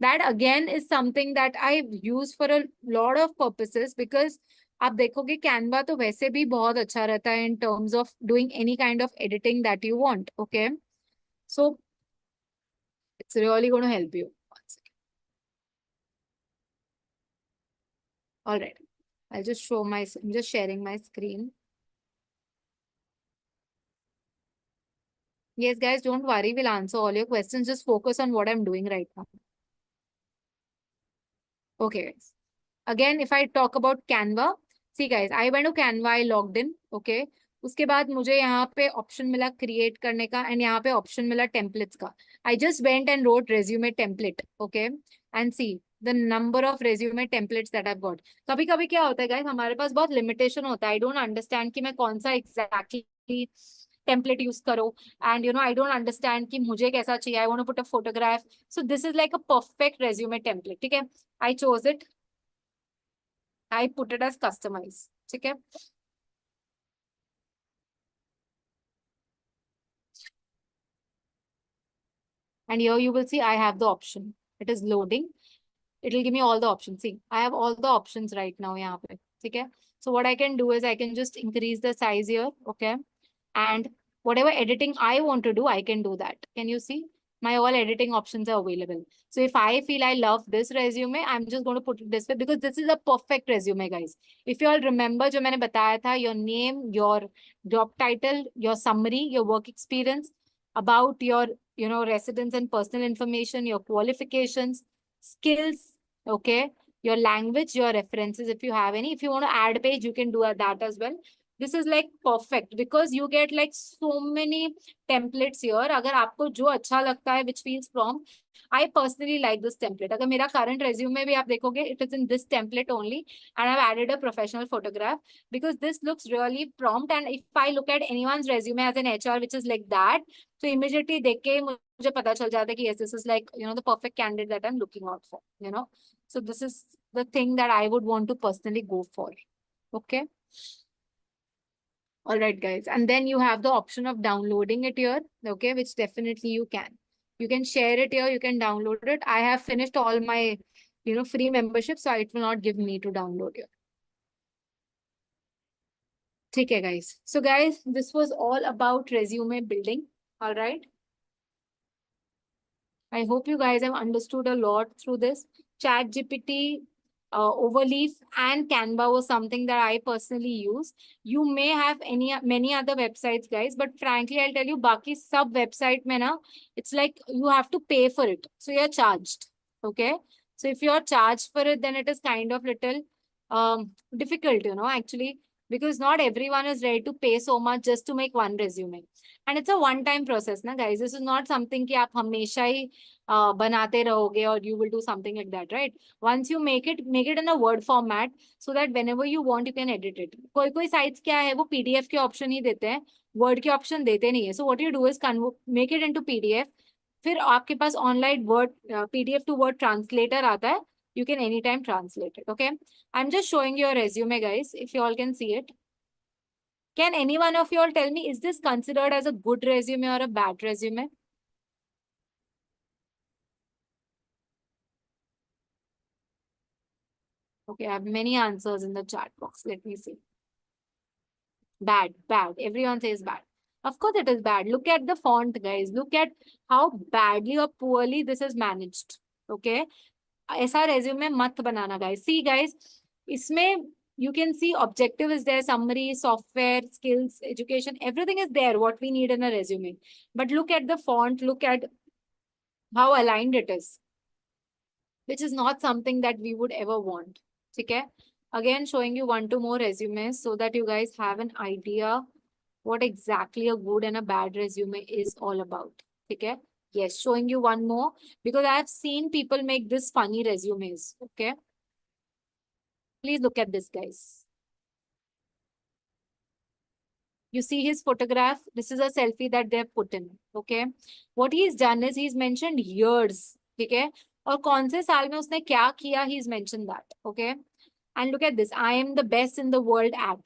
That again is something that I use for a lot of purposes, because आप देखोगे Canva तो वैसे भी बहुत अच्छा रहता है in terms of doing any kind of editing that you want. Okay, so it's really going to help you. One second. All right, I'll just show my, I'm just sharing my screen. Yes guys, don't worry, we'll answer all your questions. Just focus on what I'm doing right now. Okay guys, again if I talk about Canva, see guys, I went to Canva, I logged in. Okay, उसके बाद मुझे यहाँ पे option मिला create करने का and यहाँ पे ऑप्शन मिला टेम्पलेट्स का. I just went and wrote resume template. Okay, and see the number of resume templates that I've got. कभी कभी क्या होता है guys, हमारे पास बहुत लिमिटेशन होता है. I don't understand कि मैं कौन सा exactly template यूज करो, and you know I don't understand कि मुझे कैसा चाहिए. I want to put a photograph, so this is like a perfect resume template. ठीक है, I chose it, I put it as customize. ठीक है, and here you will see I have the option. It is loading. It will give me all the options. See, I have all the options right now यहाँ पे. ठीक है, so what I can do is I can just increase the size here. Okay, and whatever editing I want to do, I can do that. Can you see? My all editing options are available. So if I feel I love this resume, I'm just going to put it this way, because this is a perfect resume, guys. If you all remember, जो मैंने बताया था, your name, your job title, your summary, your work experience, about your, you know, residence and personal information, your qualifications, skills, okay, your language, your references, if you have any. If you want to add page, you can do that as well. This is like perfect, because you get like so many templates here. अगर आपको जो अच्छा लगता है, which feels prompt, I personally like this template. अगर मेरा current resume भी आप देखोगे, it is in this template only, and I've added a professional photograph, because this looks really prompt. And if I look at anyone's resume as an HR which is like that, so immediately देख के मुझे पता चल जाता है कि yes, this is like, you know, the perfect candidate that I'm looking out for, you know. So this is the thing that I would want to personally go for. Okay. All right, guys. And then you have the option of downloading it here. Okay, which definitely you can. You can share it here. You can download it. I have finished all my, you know, free membership, so it will not give me to download here. Okay, guys. So guys, this was all about resume building. All right. I hope you guys have understood a lot through this. ChatGPT, Overleaf and Canva was something that I personally use. You may have many other websites, guys, but frankly, I'll tell you, baki sub website mein na, it's like you have to pay for it. So you're charged. Okay. So if you're charged for it, then it is kind of little difficult, you know, actually, because not everyone is ready to pay so much just to make one resume. And it's a one-time process, na guys. This is not something कि आप हमेशा ही बनाते रहोगे और you will do something like that, right? Once you make it in a Word format so that whenever you want, you can edit it. कोई sites क्या है, वो PDF के option ही देते हैं, Word के option देते नहीं है. So what you do is make it into PDF. फिर आपके पास online Word PDF to Word translator आता है. you can anytime translate it. Okay, I'm just showing you a resume, guys, if you all can see it. Can any one of you all tell me, is this considered as a good resume or a bad resume? Okay, I have many answers in the chat box. Let me see. Bad, bad. Everyone says bad. Of course it is bad. Look at the font, guys. Look at how badly or poorly this is managed. Okay. ऐसा resume मत बनाना, guys. See, guys, इसमें you can see objective is there, summary, software, skills, education, everything is there, what we need in a resume. But look at the font, look at how aligned it is, which is not something that we would ever want. Okay. Again, showing you 1-2 more resumes so that you guys have an idea what exactly a good and a bad resume is all about. Okay. Yes, showing you one more because I have seen people make this funny resumes. Okay. Please look at this, guys. You see his photograph. This is a selfie that they have put in. Okay. What he's done is he's mentioned years. Okay. और कौन से साल में उसने क्या किया, he's mentioned that. Okay. And look at this. I am the best in the world at.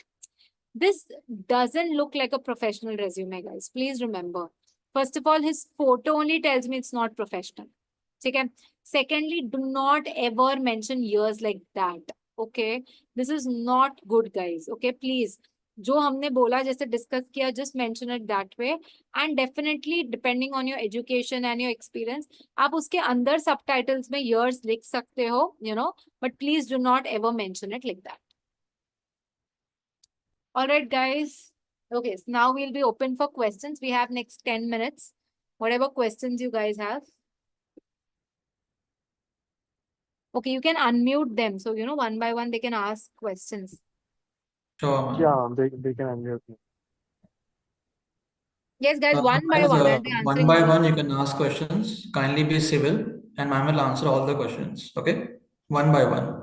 This doesn't look like a professional resume, guys. Please remember. First of all, his photo only tells me it's not professional. Okay. Secondly, do not ever mention years like that. Okay. This is not good, guys. Okay. Please. जो हमने बोला जैसे discuss किया, just mention it that way. And definitely depending on your education and your experience, आप उसके अंदर subtitles में years लिख सकते हो, you know, but please do not ever mention it like that. All right, guys. Okay, so now we'll be open for questions. We have next 10 minutes. Whatever questions you guys have. Okay, you can unmute them. So, you know, one by one, they can ask questions. Sure, ma'am. Yeah, they can unmute me. Yes, guys, one by Guys, one. I'll be one answering by all. one, you can ask questions. Kindly be civil, and ma'am will answer all the questions. Okay, one by one.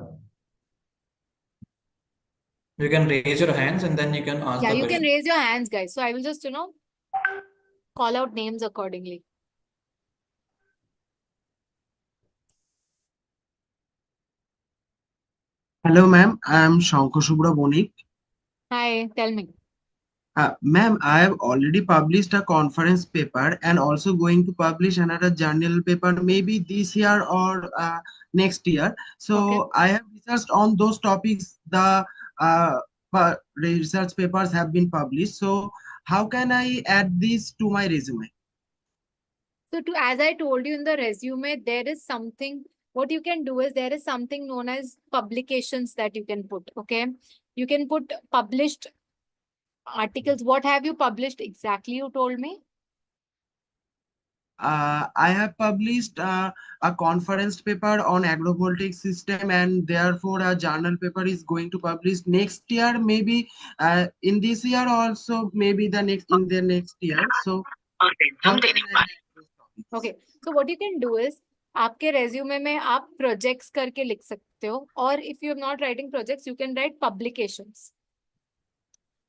You can raise your hands, and then you can ask Yeah, the you question. can raise your hands, guys. So I will just, you know, call out names accordingly. Hello, ma'am. I am Shankar Subra Bonik. Hi, tell me. Ma'am, I have already published a conference paper and also going to publish another journal paper maybe this year or next year. So I have researched on those topics. The research papers have been published. So how can I add this to my resume? So as I told you in the resume, there is something, what you can do is there is something known as publications that you can put. Okay. You can put published articles. What have you published exactly? You told me. I have published a conference paper on agrovoltaic system, and therefore a journal paper is going to publish next year, maybe in this year also, maybe the next year. So how can I? Okay, so what you can do is आपके resume में आप projects करके लिख सकते हो, or if you are not writing projects, you can write publications.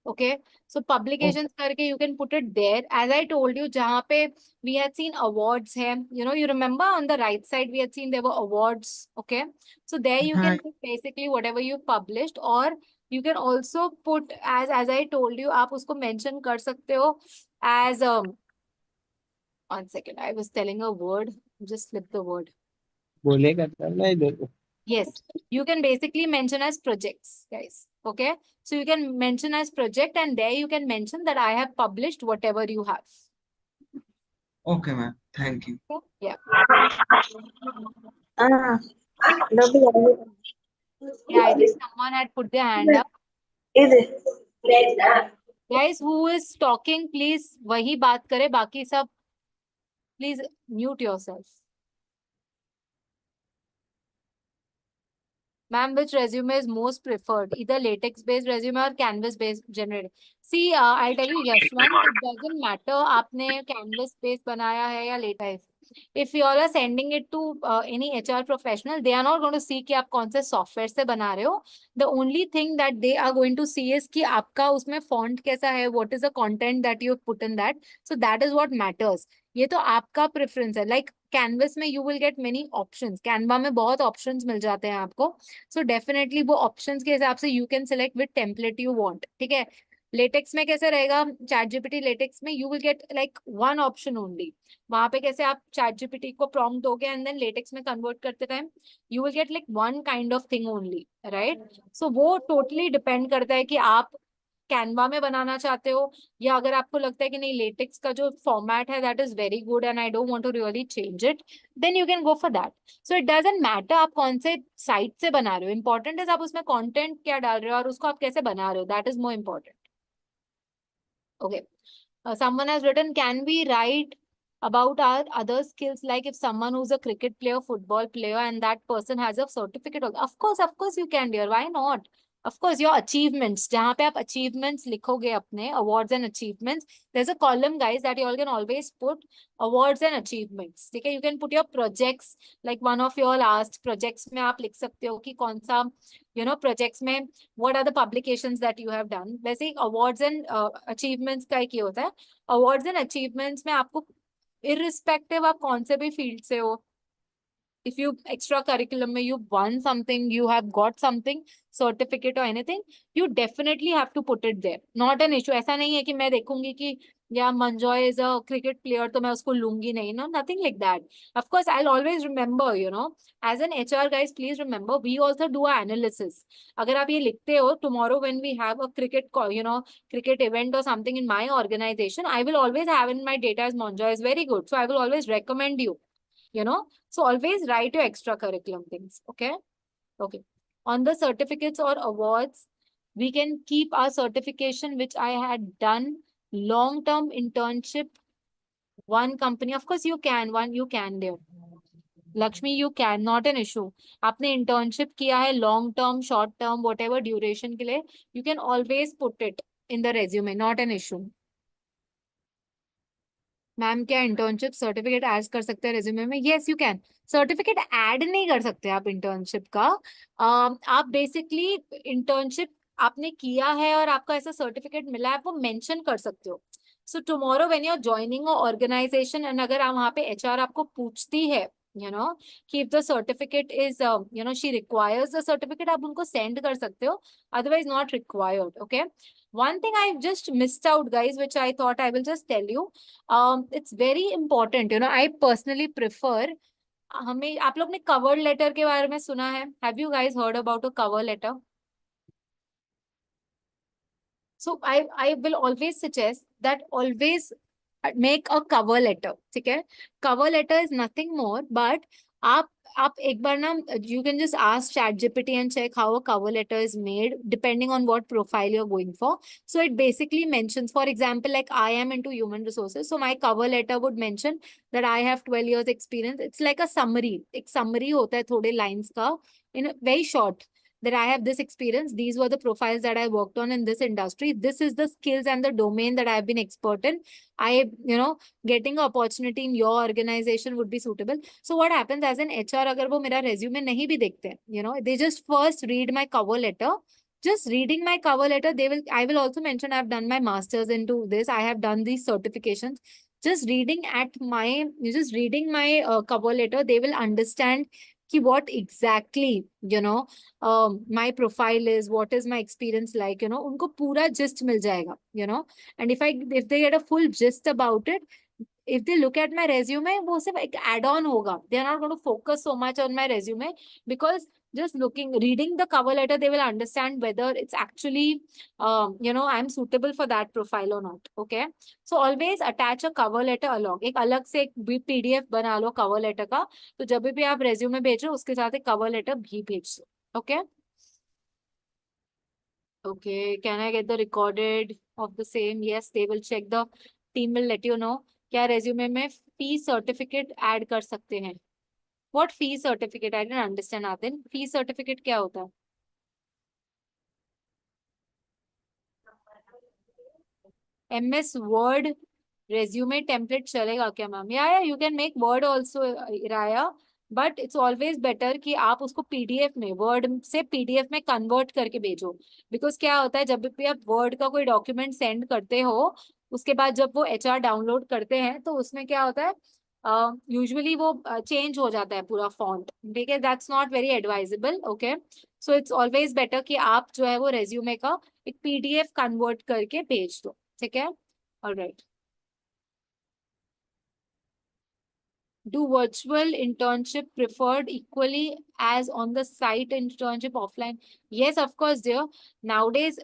Okay, so publications करके you can put it there. As I told you, जहाँ पे we had seen awards है, you know, you remember on the right side we had seen there were awards. Okay, so there you can put basically whatever you published, or you can also put as I told you, आप उसको mention कर सकते हो as one second, I was telling a word, just slip the word. बोलेगा तब नहीं देखो. Yes, you can basically mention as projects, guys. Okay, so you can mention as project, and there you can mention that I have published whatever you have. Okay, ma'am. Thank you. Okay? Yeah. Yeah, I think someone had put their hand up. Guys, who is talking, please वही बात करे, बाकी सब please mute yourself. Ma'am, which resume is most preferred? Either latex-based resume or canvas-based generated. See, I'll tell you, Yashwant, it doesn't matter आपने canvas-based बनाया है या latex. If you all are sending it to any HR professional, they are not going to see कि आप कौन से software से बना रहे हो. The only thing that they are going to see is कि आपका उसमें font कैसा है, what is the content that you have put in that. So that is what matters. ये तो आपका प्रेफरेंस है. लाइक कैनवस में you will gate many options, Canva में बहुत ऑप्शंस मिल जाते हैं आपको. सो डेफिनेटली वो ऑप्शंस के हिसाब से you can select with template you want. ठीक है. लेटेक्स में कैसे रहेगा, चैट जीपीटी लेटेक्स में you will get like one option only. वहां पे कैसे आप चैट जीपीटी को प्रॉम्प्ट दोगे एंड देन लेटेक्स में कन्वर्ट करते time you will get like one kind of thing only, right. So वो टोटली डिपेंड करता है कि आप कैनवा में बनाना चाहते हो, या अगर आपको लगता है कि नहीं लेटेक्स का जो फॉर्मेट है that is very good and I don't want to really change it, then you can go for that. So it doesn't matter आप कौन से साइट से बना रहे हो, इंपॉर्टेंट है आप उसमें कंटेंट क्या डाल रहे हो और उसको आप कैसे बना रहे हो, that is more important. Okay. Someone has written, can we write about our other skills, like if someone who's a cricket player, football player, and that person has a certificate? Of course you can, dear. Why not? Of course, your achievements. जहाँ पे आप achievements लिखोगे अपने awards and achievements, there's a column, guys, that you all can always put awards and achievements. ठीक है. You can put your projects, like one of your last projects में आप लिख सकते हो कि कौन सा projects में what are the publications that you have done. वैसे ही awards and achievements का एक ये होता है. Awards and achievements में आपको irrespective आप कौन से भी field से हो, if you extra curriculum you won something, you have got something, certificate or anything, you definitely have to put it there. Not an issue. ऐसा नहीं है कि मैं देखूंगी कि yeah, Manjoy is a cricket player तो मैं उसको लूंगी नहीं. No, nothing like that. Of course, I'll always remember, as an HR, guys, please remember, we also do our analysis. अगर आप ये लिखते हो, tomorrow when we have a cricket cricket event or something in my organization, I will always have in my data as Manjoy is very good. So I will always recommend you. So always write your extra curriculum things. Okay. On the certificates or awards, we can keep our certification which I had done, long-term internship, one company. Of course you can, there. Lakshmi, you can, not an issue. आपने internship किया है long term, short term, whatever duration के लिए, you can always put it in the resume, not an issue. Ma'am क्या internship certificate add कर सकते हैं resume में? Yes you can. Certificate add नहीं कर सकते आप इंटर्नशिप का. आप बेसिकली इंटर्नशिप आपने किया है और आपका ऐसा सर्टिफिकेट मिला है, आप वो मेंशन कर सकते हो. So tomorrow when you are joining a organisation and अगर आप वहाँ पे एचआर आपको पूछती है कि if the certificate is she requires the certificate, आप उनको send कर सकते हो, otherwise not required. Okay. One thing I just missed out, guys, which I thought I will just tell you. It's very important. I personally prefer. हमें आप लोग ने cover letter के बारे में सुना है? Have you guys heard about a cover letter? So I will always suggest that always make a cover letter. ठीक है. Cover letter is nothing more but आप एक बार ना you can just ask ChatGPT and check how a cover letter is made depending on what profile you're going for. So it basically mentions, for example, like I am into human resources, so my cover letter would mention that I have 12 years experience. It's like a summary. एक summary होता है थोड़े lines का, in a very short, that I have this experience, these were the profiles that I worked on in this industry, this is the skills and the domain that I have been expert in. Getting an opportunity in your organization would be suitable. So what happens as an HR, अगर वो मेरा resume नहीं भी देखते हैं, they just first read my cover letter. Just reading my cover letter, I will also mention I've done my masters into this. I have done these certifications. Just reading my cover letter, they will understand कि what exactly my profile is, what is my experience like, उनको पूरा gist मिल जाएगा, and if they get a full gist about it, if they look at my resume, वो सिर्फ एक add-on होगा. They are not going to focus so much on my resume, because just reading the cover letter, they will understand whether it's actually, I'm suitable for that profile or not. Okay. So always attach a cover letter along. एक अलग से एक PDF बना लो cover letter का. तो जब भी आप resume भेज रहे हो, उसके साथ एक cover letter भी भेज दो. Okay. Okay. Can I get the recorded of the same? Yes, they will check. The team will let you know. क्या resume में fee certificate add कर सकते हैं? What fee certificate? I didn't understand, Atin. Fee certificate क्या होता है? MS Word resume template चलेगा क्या ma'am? Yeah, you can make Word also, Raya. But it's always better कि आप उसको PDF में, Word से PDF में convert करके भेजो. Because क्या होता है, जब भी आप Word का कोई document send करते हो, उसके बाद जब वो HR डाउनलोड करते हैं तो उसमें क्या होता है, यूजुअली वो चेंज हो जाता है पूरा फॉन्ट, ठीक है, that's not very advisable, okay. So it's always better कि आप जो है वो रेज्यूमे का एक PDF कन्वर्ट करके भेज दो, ठीक है। Alright, do virtual internship preferred equally as on the site internship offline? Yes, of course, dear. Nowadays,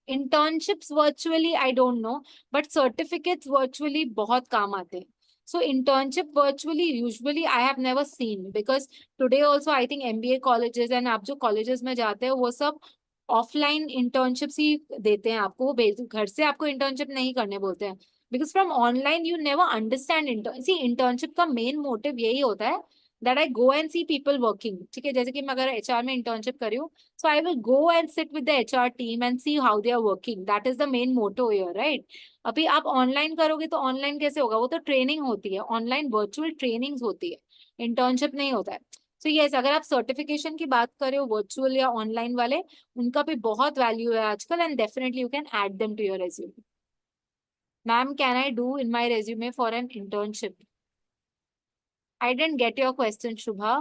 internships virtually, I don't know, but certificates virtually बहुत काम आते हैं. So internship virtually, usually I have never seen, because today also I think MBA colleges and आप जो colleges में जाते हो वो सब ऑफलाइन इंटर्नशिप्स ही देते हैं आपको, वो घर से आपको इंटर्नशिप नहीं करने बोलते हैं, because from online you never understand see internship का main motive यही होता है that I go and see people working, ठीक है। जैसे कि मैं अगर HR में internship कर रही हूँ, so I will go and sit with the HR team and see how they are working, that is the main motto here, right? अभी आप online करोगे तो online कैसे होगा, वो तो ट्रेनिंग होती है, ऑनलाइन वर्चुअल ट्रेनिंग्स होती है, इंटर्नशिप नहीं होता है। सो यस, अगर आप सर्टिफिकेशन की बात कर रहे हो वर्चुअल या ऑनलाइन वाले, उनका भी बहुत वैल्यू है आजकल, and definitely you can add them to your resume. Ma'am, can I do in my resume for an internship? I didn't get your question, Shubha.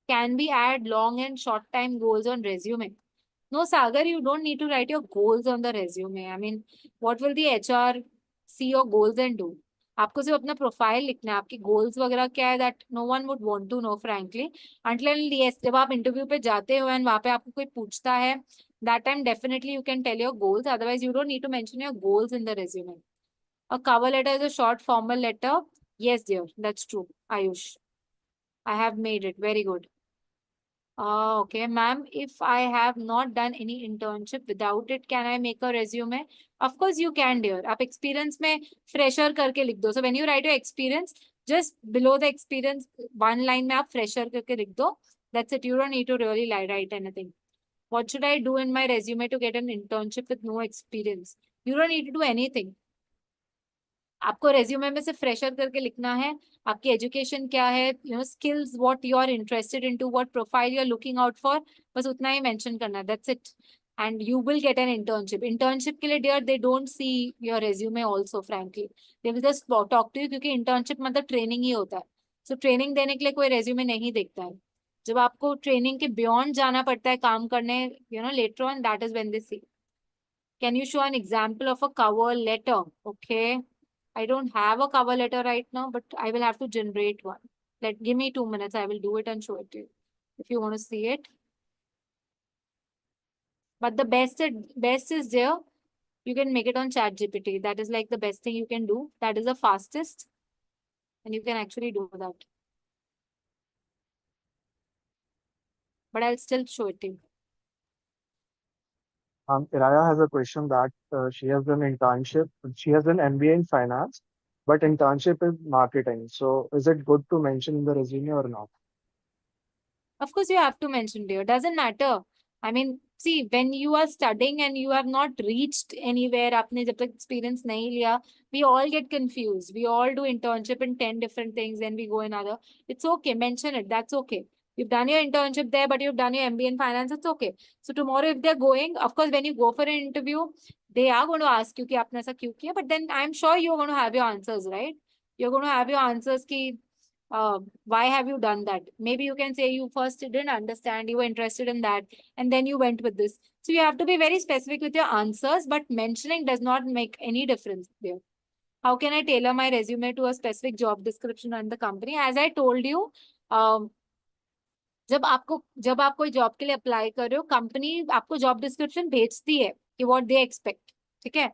Can we add long and short time goals on resume? No, Sagar, you don't need to write your goals on the resume. I mean, what will the HR see your goals and do? आपको सिर्फ अपना profile लिखना है, आपकी goals वगैरह क्या है, that no one would want to know frankly, until yes, जब आप इंटरव्यू पे जाते हो एंड वहां पे आपको कोई पूछता है, that time definitely you can tell your goals, otherwise you don't need to mention your goals in the resume. A cover letter is a short formal letter. Yes, dear, that's true, Ayush. I have made it. Very good. Okay, ma'am, if I have not done any internship without it, can I make a resume? Of course you can, dear. आप experience में fresher करके लिख दो. So when you write your experience, just below the experience, one line में आप fresher करके लिख दो. That's it. You don't need to really write anything. What should I do in my resume to get an internship with no experience? You don't need to do anything. आपको resume में से fresher करके लिखना है, आपकी education क्या है, skills, what you are interested into, what profile you are looking out for, बस उतना ही मेंशन करना है, that's it, and you will get an internship. Internship के लिए dear they don't see your resume also frankly, they will just talk to you, क्योंकि internship मतलब training ही होता है। सो ट्रेनिंग देने के लिए कोई रेज्यूमे नहीं देखता है, जब आपको ट्रेनिंग के बियॉन्ड जाना पड़ता है काम करने, later on, that is when they see. Can you show an example of a cover letter? Okay, I don't have a cover letter right now, but I will have to generate one. Give me 2 minutes. I will do it and show it to you if you want to see it. But the best is there. You can make it on ChatGPT. That is like the best thing you can do. That is the fastest, and you can actually do that. But I'll still show it to you. Iraya has a question that she has done internship. She has done MBA in finance, but internship is marketing. So is it good to mention in the resume or not? Of course, you have to mention, dear. Doesn't matter. I mean, see, when you are studying and you have not reached anywhere, आपने जब तक experience नहीं लिया, we all get confused. We all do internship in 10 different things, then we go in other. It's okay. Mention it. That's okay. You've done your internship there, but you've done your MBA in finance. It's okay. So tomorrow, if they're going, of course, when you go for an interview, they are going to ask you कि आपने ऐसा क्यों किया. But then I'm sure you're going to have your answers, right? You're going to have your answers कि why have you done that? Maybe you can say you first didn't understand, you were interested in that, and then you went with this. So you have to be very specific with your answers, but mentioning does not make any difference there. How can I tailor my resume to a specific job description and the company? As I told you, जब आप कोई job के लिए apply कर रहे हो, company आपको job description भेजती है कि व्हाट दे एक्सपेक्ट, ठीक है।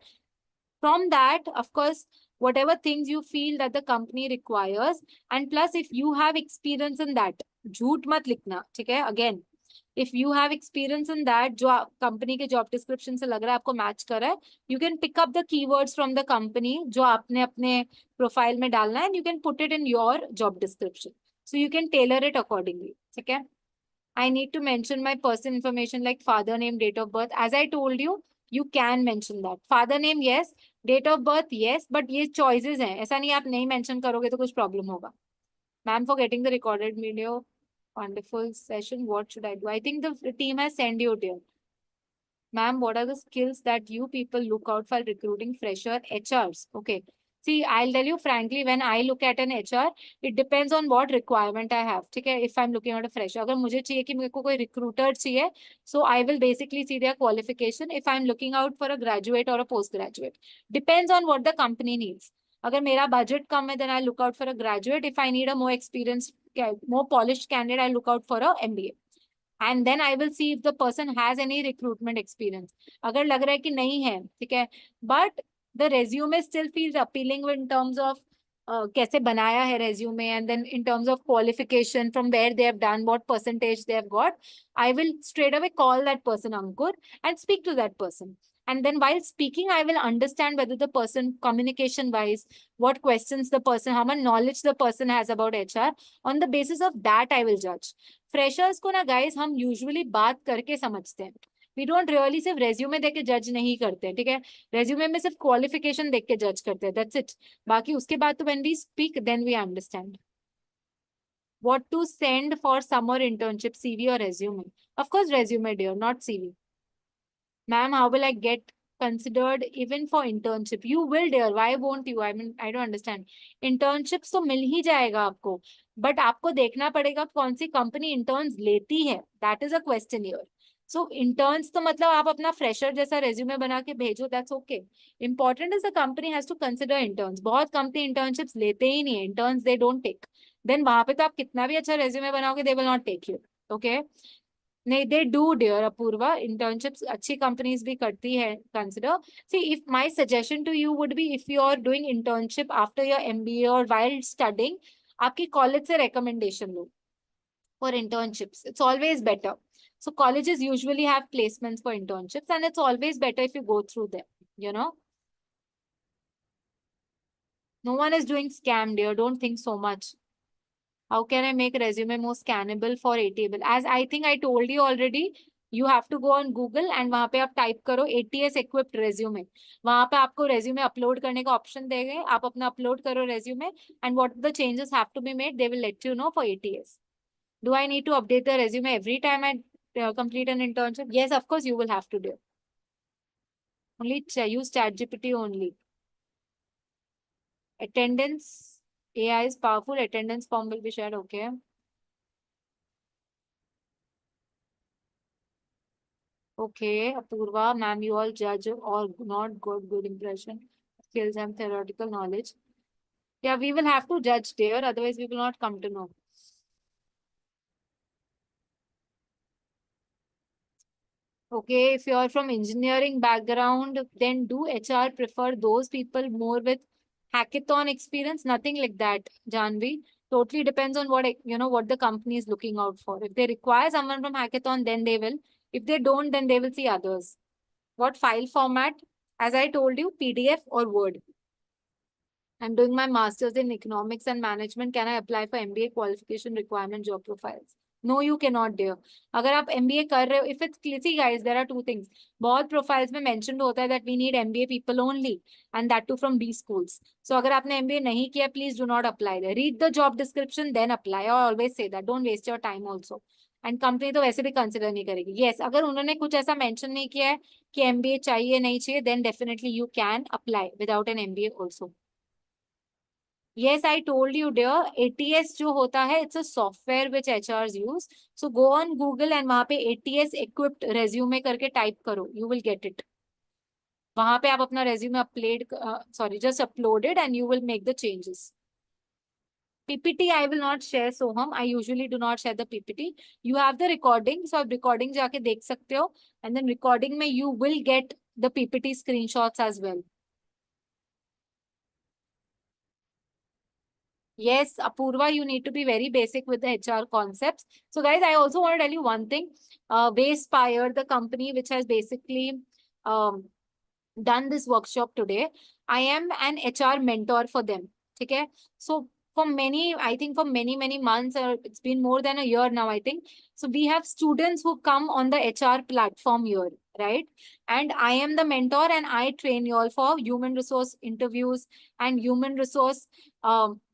From that, of course, whatever things you feel that the company requires, and plus if you have experience in that, झूठ मत लिखना, ठीक है। Again, if you have experience in that, जो कंपनी के job description से लग रहा है आपको मैच कर रहा है, you can pick up the keywords from the company जो आपने अपने प्रोफाइल में डालना है, and you can put it in your job description. So you can tailor it accordingly, ठीक है। I need to mention my personal information like father name, date of birth. As I told you, you can mention that. Father name, yes. Date of birth, yes. But ये choices हैं. ऐसा नहीं आप नहीं mention करोगे तो कुछ problem होगा. Ma'am, for getting the recorded video, wonderful session. What should I do? I think the team has sent you, dear. Ma'am, what are the skills that you people look out for recruiting fresher HRs? Okay. See, I'll tell you frankly, when I look at an HR, it depends on what requirement I have. ठीक है? If I'm looking at a fresher, अगर मुझे चाहिए कि मेरे को कोई recruiter चाहिए, so I will basically see their qualification. If I'm looking out for a graduate or a postgraduate, depends on what the company needs. अगर मेरा budget कम है, then I look out for a graduate. If I need a more experienced, more polished candidate, I look out for a MBA. And then I will see if the person has any recruitment experience. अगर लग रहा है कि नहीं है, ठीक है, but the resume still feels appealing in terms of कैसे बनाया है resume, and then in terms of qualification, from where they have done, what percentage they have got, I will straight away call that person Ankur and speak to that person. And then while speaking, I will understand whether the person, communication wise, what questions the person, how much knowledge the person has about HR. On the basis of that, I will judge. Freshers को ना guys हम usually बात करके समझते हैं. We don't really सिर्फ resume देख के judge नहीं करते हैं, ठीक है? Resume में सिर्फ qualification देख के judge करते हैं. That's it. बाकी उसके बाद तो when we speak, then we understand. What to send for summer internship, CV or resume? Of course, resume, dear, not CV. Ma'am, how will I get considered even for internship? You will, dear. Why won't you? I mean, I don't understand. Internships तो मिल ही जाएगा आपको, but आपको देखना पड़ेगा कौन सी company interns लेती है. That is a question here. So interns तो मतलब आप अपना fresher जैसा resume बना के भेजो, that's okay. Important is the company has to consider interns. बहुत company internships लेते ही नहीं है. Interns they don't take. Then वहाँ पे तो आप कितना भी अच्छा resume बनाओगे, they will not take you. Okay. नहीं, they do, dear Apurva. Internships अच्छी companies भी करती है consider. See, if my suggestion to you would be, if you are doing internship after your MBA or while studying, आपकी college से recommendation low for internships. It's always better. So colleges usually have placements for internships, and it's always better if you go through them, you know. No one is doing scam, dear. Don't think so much. How can I make resume more scannable for ATable? As I think I told you already, you have to go on Google and वहाँ पे आप type करो ATS equipped resume. वहाँ पे आपको resume upload करने का option देंगे. आप अपना upload करो resume, and what the changes have to be made, they will let you know for ATS. Do I need to update the resume every time I complete an internship? Yes, of course you will have to do. Only use ChatGPT only. Attendance. AI is powerful. Attendance form will be shared. Okay. Okay, Apurva, ma'am, you all judge or not good impression, skills and theoretical knowledge. Yeah, we will have to judge, dear. Otherwise, we will not come to know. Okay, if you are from engineering background, then do HR prefer those people more with hackathon experience? Nothing like that, Janvi. Totally depends on what, you know, what the company is looking out for. If they require someone from hackathon, then they will. If they don't, then they will see others. What file format? As I told you, PDF or Word. I'm doing my master's in economics and management. Can I apply for MBA qualification requirement job profiles? No, you cannot, dear. अगर आप MBA कर रहे हो, if it's see guys, there are two things. बहुत profiles में mentioned होता है that we need MBA people only, and that too from B schools. So अगर आपने MBA नहीं किया, please do not apply there. Read the job description, then apply. I always say that. Don't waste your time also. And company तो वैसे भी consider नहीं करेगी. Yes, अगर उन्होंने कुछ ऐसा mention नहीं किया है कि MBA चाहिए नहीं चाहिए, then definitely you can apply without an MBA also. Yes, I told you, dear. ATS जो होता है, it's a software which HRs use. So go on Google and वहाँ पे ATS equipped resume करके type करो. You will get it. वहाँ पे आप अपना resume just upload it and you will make the changes. PPT I will not share, Soham. I usually do not share the PPT. You have the recording, so आप recording जाके देख सकते हो. And then recording में you will get the PPT screenshots as well. Yes, Apurva, you need to be very basic with the HR concepts. So guys, I also want to tell you one thing. Wayspire, the company which has basically done this workshop today, I am an HR mentor for them. Okay? So for many, I think for many months, or it's been more than a year now, I think. So we have students who come on the HR platform here, right? And I am the mentor and I train you all for human resource interviews and human resource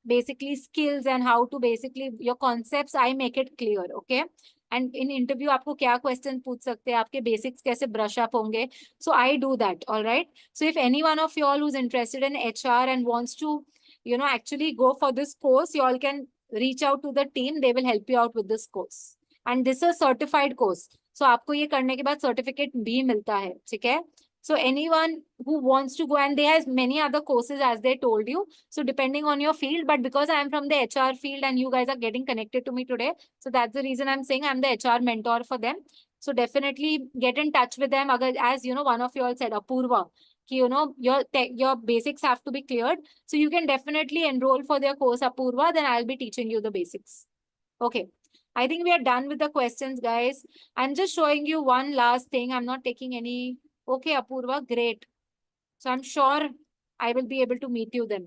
basically skills and how to basically your concepts, I make it clear. Okay. and in interview आपको क्या question पूछ सकते हैं, आपके basics कैसे brush up होंगे. So I do that, all right. So if any one of you all who's interested in HR and wants to, actually go for this course, you all can reach out to the team. They will help you out with this course. And this is a certified course. So आपको ये करने के बाद certificate भी मिलता है, ठीक है? So anyone who wants to go, and they has many other courses as they told you. So depending on your field, but because I am from the HR field and you guys are getting connected to me today, so that's the reason I'm saying I'm the HR mentor for them. So definitely get in touch with them. As one of you all said, Apurva, your basics have to be cleared. So you can definitely enroll for their course, Apurva, then I'll be teaching you the basics. Okay. I think we are done with the questions, guys. I'm just showing you one last thing. I'm not taking any. Okay, Apurva, great. So I'm sure I will be able to meet you then.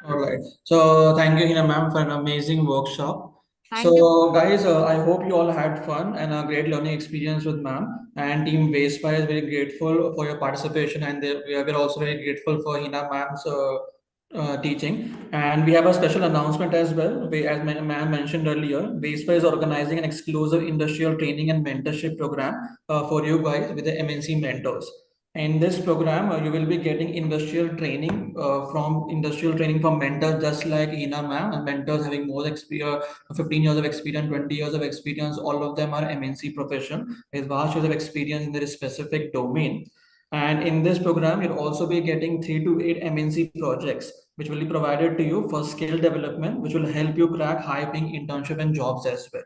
All right. So thank you, Hina ma'am, for an amazing workshop. Thank So you. guys, I hope you all had fun and a great learning experience with ma'am. And Team Wasepire is very grateful for your participation, and we are also very grateful for Hina ma'am's teaching. And we have a special announcement as well. As ma'am mentioned earlier, Wasepire is organizing an exclusive industrial training and mentorship program for you guys with the MNC mentors. In this program, you will be getting industrial training from mentors just like Hina ma'am, and mentors having more experience, 15 years of experience, 20 years of experience. All of them are MNC profession, with vast years of experience in their specific domain. And in this program, you'll also be getting 3 to 8 MNC projects, which will be provided to you for skill development, which will help you crack high-paying internship and jobs as well.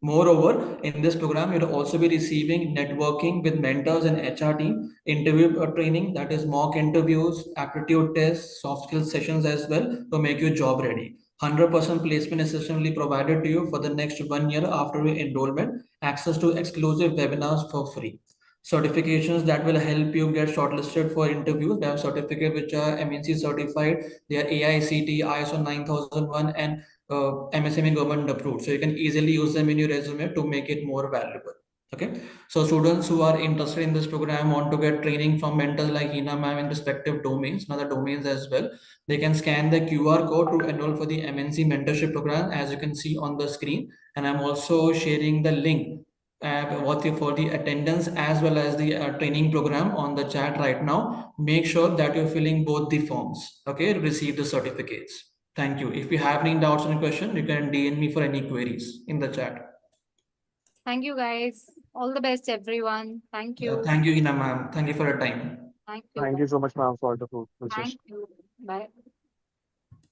Moreover, in this program, you'll also be receiving networking with mentors and HR team, interview training, that is mock interviews, aptitude tests, soft skills sessions as well to make you job ready. 100% placement assistance will be provided to you for the next 1 year after your enrollment, access to exclusive webinars for free. Certifications that will help you get shortlisted for interviews. We have certificates which are MNC certified, they are AICTE, ISO 9001, and MSME government approved. So you can easily use them in your resume to make it more valuable. Okay. So students who are interested in this program want to get training from mentors like Hina ma'am in respective domains, and other domains as well. They can scan the QR code to enroll for the MNC mentorship program, as you can see on the screen. And I'm also sharing the link for the attendance as well as the training program on the chat right now. Make sure that you're filling both the forms, okay, to receive the certificates. Thank you. If you have any doubts or question, you can DM me for any queries in the chat. Thank you, guys. All the best, everyone. Thank you. Thank you, Hina ma'am. Thank you for your time. Thank you. Thank you so much, ma'am, for the fruitful Thank session. you. Bye.